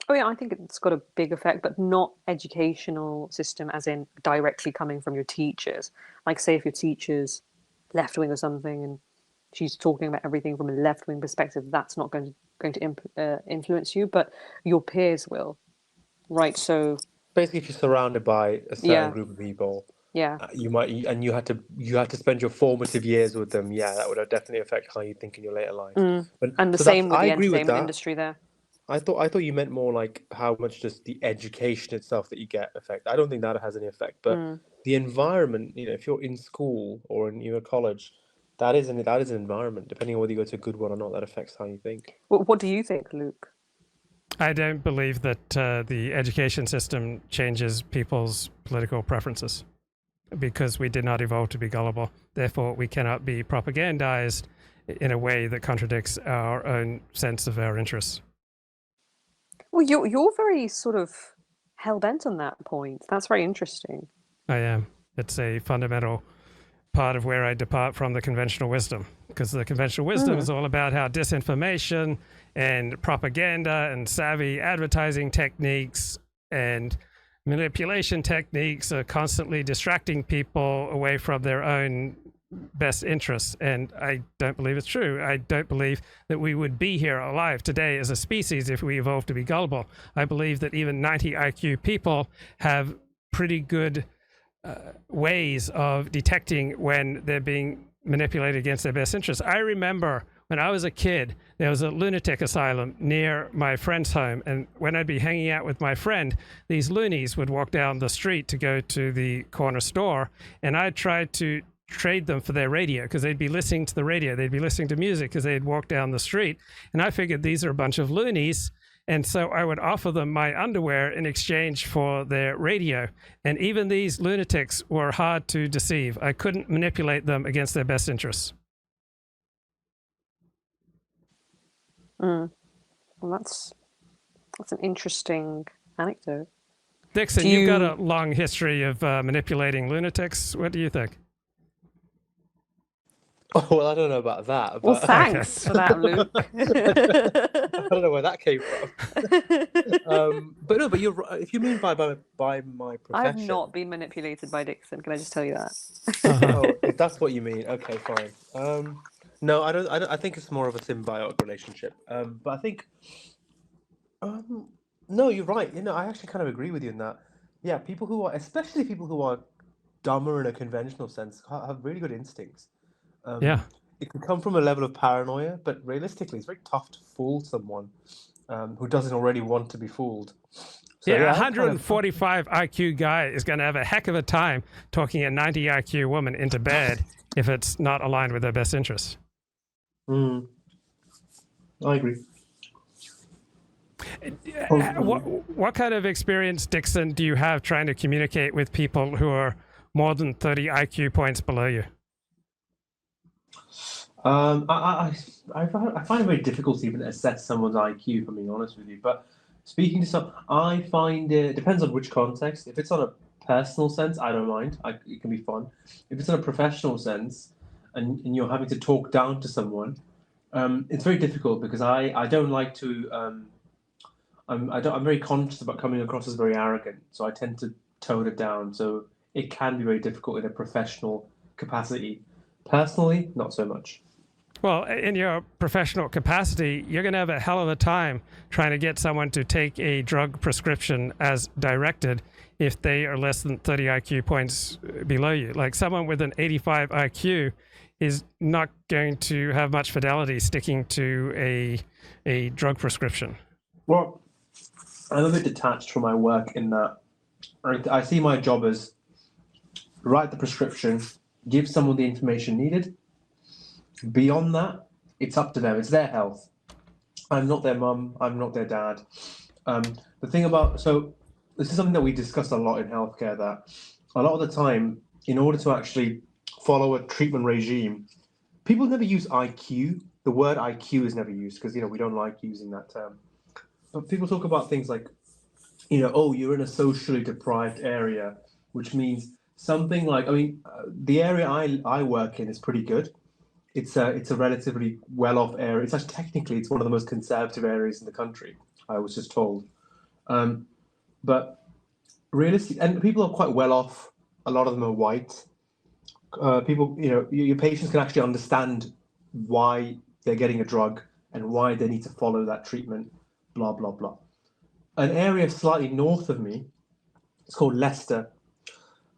Oh yeah, I think it's got a big effect, but not educational system as in directly coming from your teachers. Like say if your teacher's left wing or something and she's talking about everything from a left wing perspective, that's not going to influence you, but your peers will, right? So Basically, if you're surrounded by a certain yeah, group of people, yeah, and you had to spend your formative years with them. Yeah, that would definitely affect how you think in your later life. But and the so that's same with I the agree with entertainment that. industry there. I thought you meant more like how much does the education itself that you get affect. I don't think that has any effect, but the environment. If you're in school or in your college, that is an environment. Depending on whether you go to a good one or not, that affects how you think. What do you think, Luke? I don't believe that the education system changes people's political preferences because we did not evolve to be gullible. Therefore, we cannot be propagandized in a way that contradicts our own sense of our interests. Well, you're very sort of hell bent on that point. That's very interesting. I am. It's a fundamental part of where I depart from the conventional wisdom, because the conventional wisdom is all about how disinformation and propaganda and savvy advertising techniques and manipulation techniques are constantly distracting people away from their own best interests. And I don't believe it's true. I don't believe that we would be here alive today as a species if we evolved to be gullible. I believe that even 90 IQ people have pretty good ways of detecting when they're being manipulated against their best interests. I remember when I was a kid, there was a lunatic asylum near my friend's home. And when I'd be hanging out with my friend, these loonies would walk down the street to go to the corner store. And I'd try to trade them for their radio because they'd be listening to the radio. They'd be listening to music because they'd walk down the street. And I figured these are a bunch of loonies. And so I would offer them my underwear in exchange for their radio. And even these lunatics were hard to deceive. I couldn't manipulate them against their best interests. Well, that's an interesting anecdote. Dickson, you've got a long history of manipulating lunatics. What do you think? Oh, well, I don't know about that. But... Well, thanks for that, Luke. I don't know where that came from. But you're right. If you mean by my profession, I've not been manipulated by Dickson. Can I just tell you that? Oh, if that's what you mean, okay, fine. No, I don't. I think it's more of a symbiotic relationship. But I think, no, you're right. I actually kind of agree with you in that. Yeah, especially people who are dumber in a conventional sense, have really good instincts. Yeah. It can come from a level of paranoia, but realistically, it's very tough to fool someone who doesn't already want to be fooled. So, yeah, 145 IQ guy is going to have a heck of a time talking a 90 IQ woman into bed if it's not aligned with their best interests. I agree. What kind of experience, Dickson, do you have trying to communicate with people who are more than 30 IQ points below you? I find it very difficult to even assess someone's IQ, if I'm being honest with you. But speaking to some, I find it depends on which context. If it's on a personal sense, I don't mind. It can be fun. If it's on a professional sense, and you're having to talk down to someone, it's very difficult because I don't like to. I'm very conscious about coming across as very arrogant, so I tend to tone it down. So it can be very difficult in a professional capacity. Personally, not so much. Well, in your professional capacity, you're going to have a hell of a time trying to get someone to take a drug prescription as directed if they are less than 30 IQ points below you. Like someone with an 85 IQ is not going to have much fidelity sticking to a drug prescription. Well, I'm a bit detached from my work in that I see my job as write the prescription, give someone the information needed. Beyond that, it's up to them. It's their health. I'm not their mum. I'm not their dad. Um, the thing about so this is something that we discuss a lot in healthcare. That a lot of the time, in order to actually follow a treatment regime, people never use IQ. The word IQ is never used because we don't like using that term. But people talk about things like oh, you're in a socially deprived area, which means something like the area I work in is pretty good. It's a relatively well off area. It's actually technically it's one of the most conservative areas in the country. I was just told, um, but realistic and people are quite well off. A lot of them are white. People, your patients can actually understand why they're getting a drug and why they need to follow that treatment. Blah blah blah. An area slightly north of me, it's called Leicester.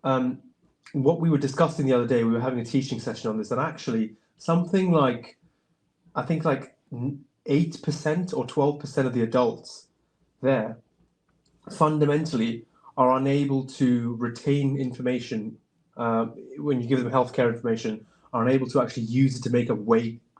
Um, what we were discussing the other day, we were having a teaching session on this, and actually something like I think like 8% or 12% of the adults there fundamentally are unable to retain information when you give them healthcare information, are unable to actually use it to make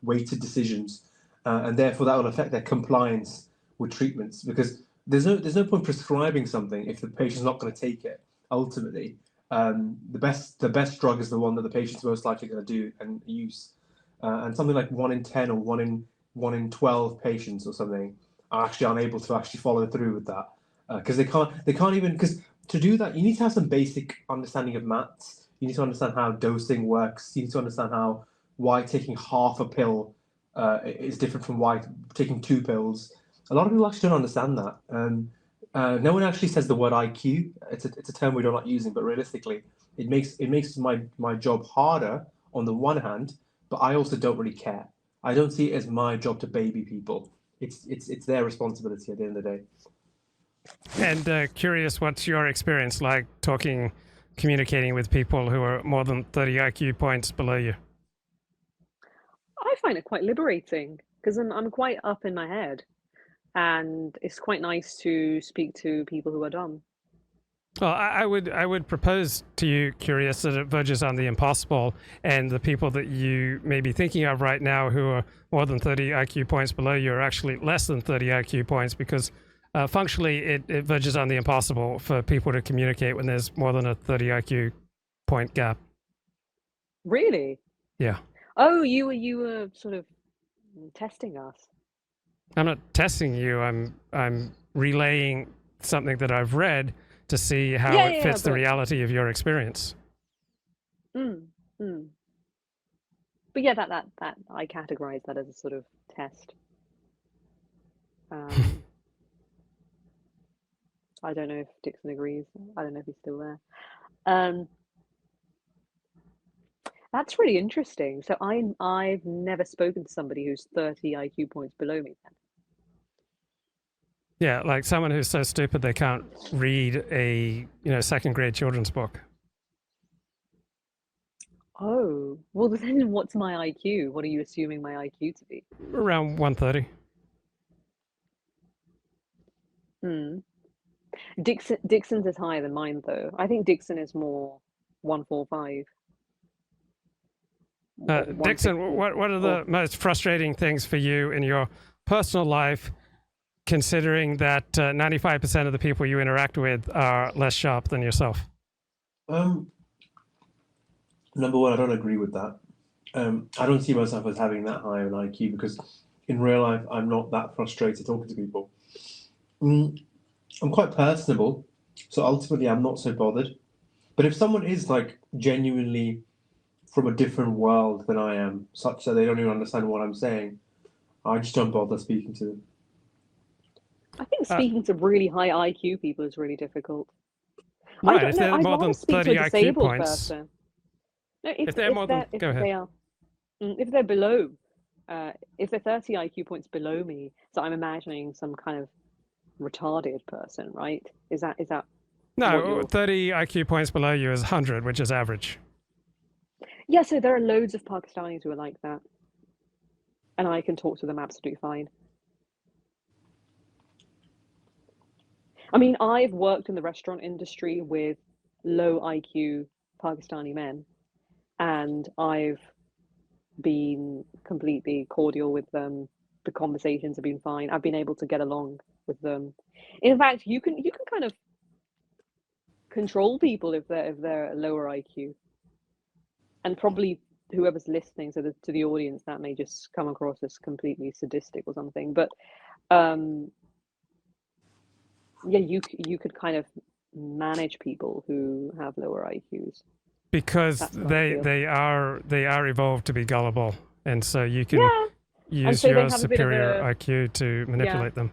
weighted decisions, and therefore that will affect their compliance with treatments because there's no point prescribing something if the patient's not going to take it. Ultimately, the best drug is the one that the patient's most likely going to do and use, and something like 1 in 10 or one in 12 patients or something are actually unable to actually follow through with that because they can't even because to do that you need to have some basic understanding of maths. You need to understand how dosing works. You need to understand why taking half a pill is different from why taking 2 pills. A lot of people actually don't understand that. No one actually says the word IQ. It's a term we don't like using, but realistically, it makes my job harder on the one hand, but I also don't really care. I don't see it as my job to baby people. It's their responsibility at the end of the day. And curious, what's your experience like communicating with people who are more than 30 IQ points below you? I find it quite liberating because I'm quite up in my head, and it's quite nice to speak to people who are dumb. Well, I would propose to you, curious, that it verges on the impossible, and the people that you may be thinking of right now who are more than 30 IQ points below you are actually less than 30 IQ points because functionally it verges on the impossible for people to communicate when there's more than a 30 IQ point gap. Really? Yeah. Oh, you were sort of testing us. I'm not testing you. I'm relaying something that I've read to see how Yeah, it yeah, fits the but reality of your experience. mm, mm. But yeah, that I categorize that as a sort of test. Um, I don't know if Dickson agrees. I don't know if he's still there. Um, that's really interesting. So I've never spoken to somebody who's 30 IQ points below me then. Yeah, like someone who's so stupid they can't read a second grade children's book. Oh, well then what's my IQ? What are you assuming my IQ to be? Around 130. Hmm. Dixon's is higher than mine though. I think Dixon is more 145 or Dickson, 160 what are or the most frustrating things for you in your personal life, considering that 95% of the people you interact with are less sharp than yourself? Um, Number one, I don't agree with that. I don't see myself as having that high of an IQ because in real life, I'm not that frustrated talking to people. I'm quite personable, so ultimately, I'm not so bothered. But if someone is like genuinely from a different world than I am, such that they don't even understand what I'm saying, I just don't bother speaking to them. I think Uh, speaking to really high IQ people is really difficult. I right, don't if know. they're I'd more rather than speak to a 30 IQ disabled points, person. No, if they're more than, if go ahead. they are if they're below, if they're 30 IQ points below me, so I'm imagining some kind of retarded person, right? Is that what No, you're? 30 IQ points below you is 100, which is average. Yeah. So there are loads of Pakistanis who are like that, and I can talk to them absolutely fine. I mean, I've worked in the restaurant industry with low IQ Pakistani men, and I've been completely cordial with them. the conversations have been fine. I've been able to get along with them. In fact, you can kind of control people if they're lower IQ, and probably whoever's listening to the audience, that may just come across as completely sadistic or something, but yeah, you could kind of manage people who have lower IQs. Because That's what I feel. they are evolved to be gullible, and so you can Yeah, and use so they your have a bit of superior a IQ to manipulate them.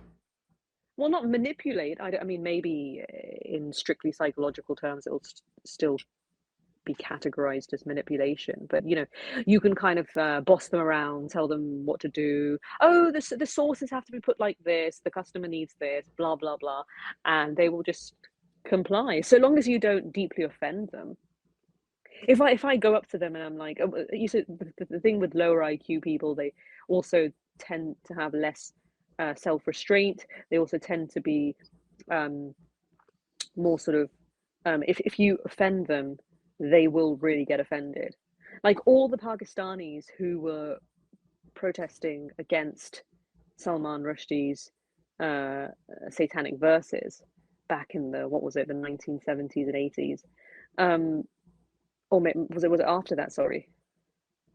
well, not manipulate. I mean, maybe in strictly psychological terms, it'll still be categorized as manipulation, but you can kind of boss them around, tell them what to do. Oh, the sources have to be put like this, the customer needs this, blah blah blah, and they will just comply, so long as you don't deeply offend them. If I go up to them and I'm like, oh, you said the thing with lower IQ people, they also tend to have less self-restraint. They also tend to be more sort of if you offend them, they will really get offended. Like all the Pakistanis who were protesting against Salman Rushdie's satanic verses back in the, what was it, the 1970s and 80s, or was it after that? Sorry.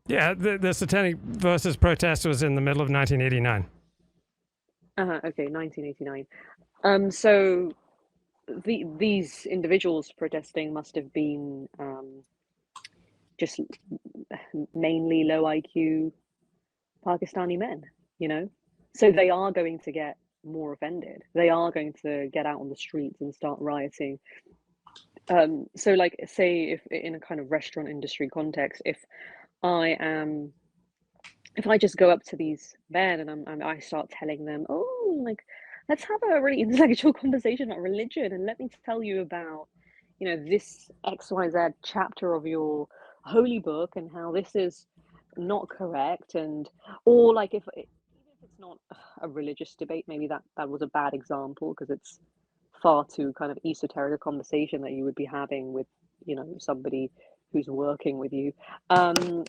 Yeah, the satanic versus protest was in the middle of 1989. Okay, 1989. So these individuals protesting must have been just mainly low IQ Pakistani men, so they are going to get more offended. They are going to get out on the streets and start rioting. So like, say if in a kind of restaurant industry context, if I just go up to these men and I start telling them, oh, like, let's have a really intellectual conversation about religion, and let me tell you about, this XYZ chapter of your holy book and how this is not correct, or like even if it's not a religious debate, maybe that was a bad example because it's far too kind of esoteric a conversation that you would be having with somebody who's working with you.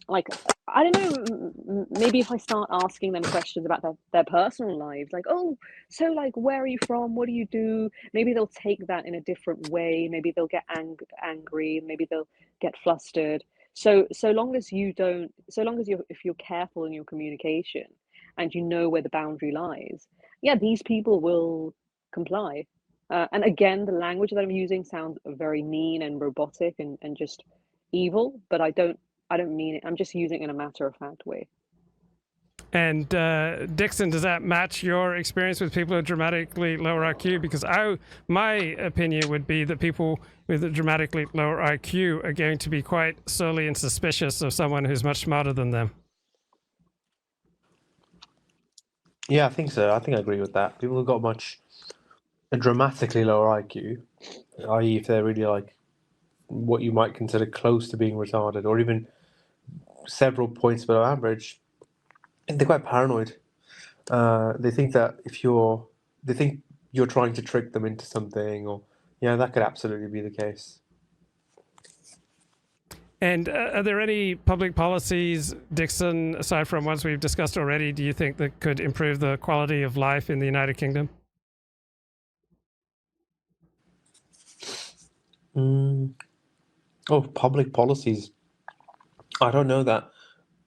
Like, I don't know, maybe if I start asking them questions about their personal lives, like, oh, so like, where are you from, what do you do, maybe they'll take that in a different way. Maybe they'll get angry, maybe they'll get flustered. So long as if you're careful in your communication and you know where the boundary lies, yeah, these people will comply. And again, the language that I'm using sounds very mean and robotic and just evil, but I don't mean it. I'm just using it in a matter of fact way. And Dickson, does that match your experience with people with dramatically lower IQ? Because my opinion would be that people with a dramatically lower IQ are going to be quite surly and suspicious of someone who's much smarter than them. Yeah, I think so. I think I agree with that. People who've got a dramatically lower IQ, i.e., if they're really like what you might consider close to being retarded, or even several points below average, they're quite paranoid. They think that they think you're trying to trick them into something, or that could absolutely be the case. And are there any public policies, Dickson, aside from ones we've discussed already, do you think that could improve the quality of life in the United Kingdom? Oh, public policies. I don't know that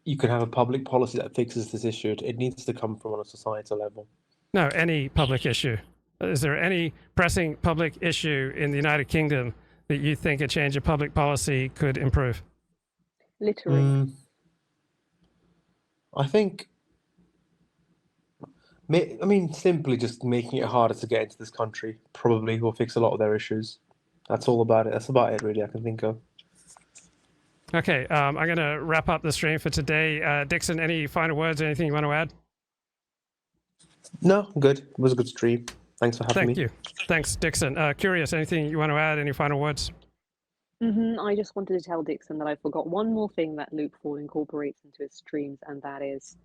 you can have a public policy that fixes this issue. It needs to come from on a societal level. No, any public issue. Is there any pressing public issue in the United Kingdom that you think a change of public policy could improve? Littering. I think, simply just making it harder to get into this country probably will fix a lot of their issues. That's all about it. That's about it, really, I can think of. Okay, I'm going to wrap up the stream for today. Dickson, any final words, anything you want to add? No, good. It was a good stream. Thanks for having me. Thank you. Thanks, Dickson. Curious, anything you want to add? Any final words? I just wanted to tell Dickson that I forgot one more thing that Luke Ford incorporates into his streams, and that is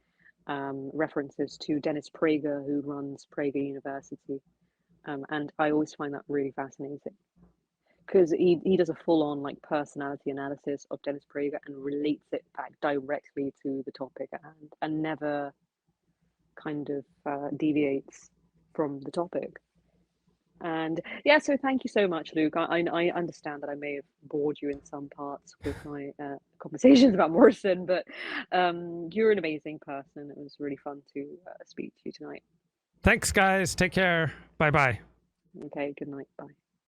references to Dennis Prager, who runs Prager University. And I always find that really fascinating because he does a full-on like personality analysis of Dennis Prager and relates it back directly to the topic at hand, and never kind of deviates from the topic. And yeah, so thank you so much, Luke. I understand that I may have bored you in some parts with my conversations about Morrison, but you're an amazing person. It was really fun to speak to you tonight. Thanks, guys. Take care. Bye bye. Okay, good night. Bye.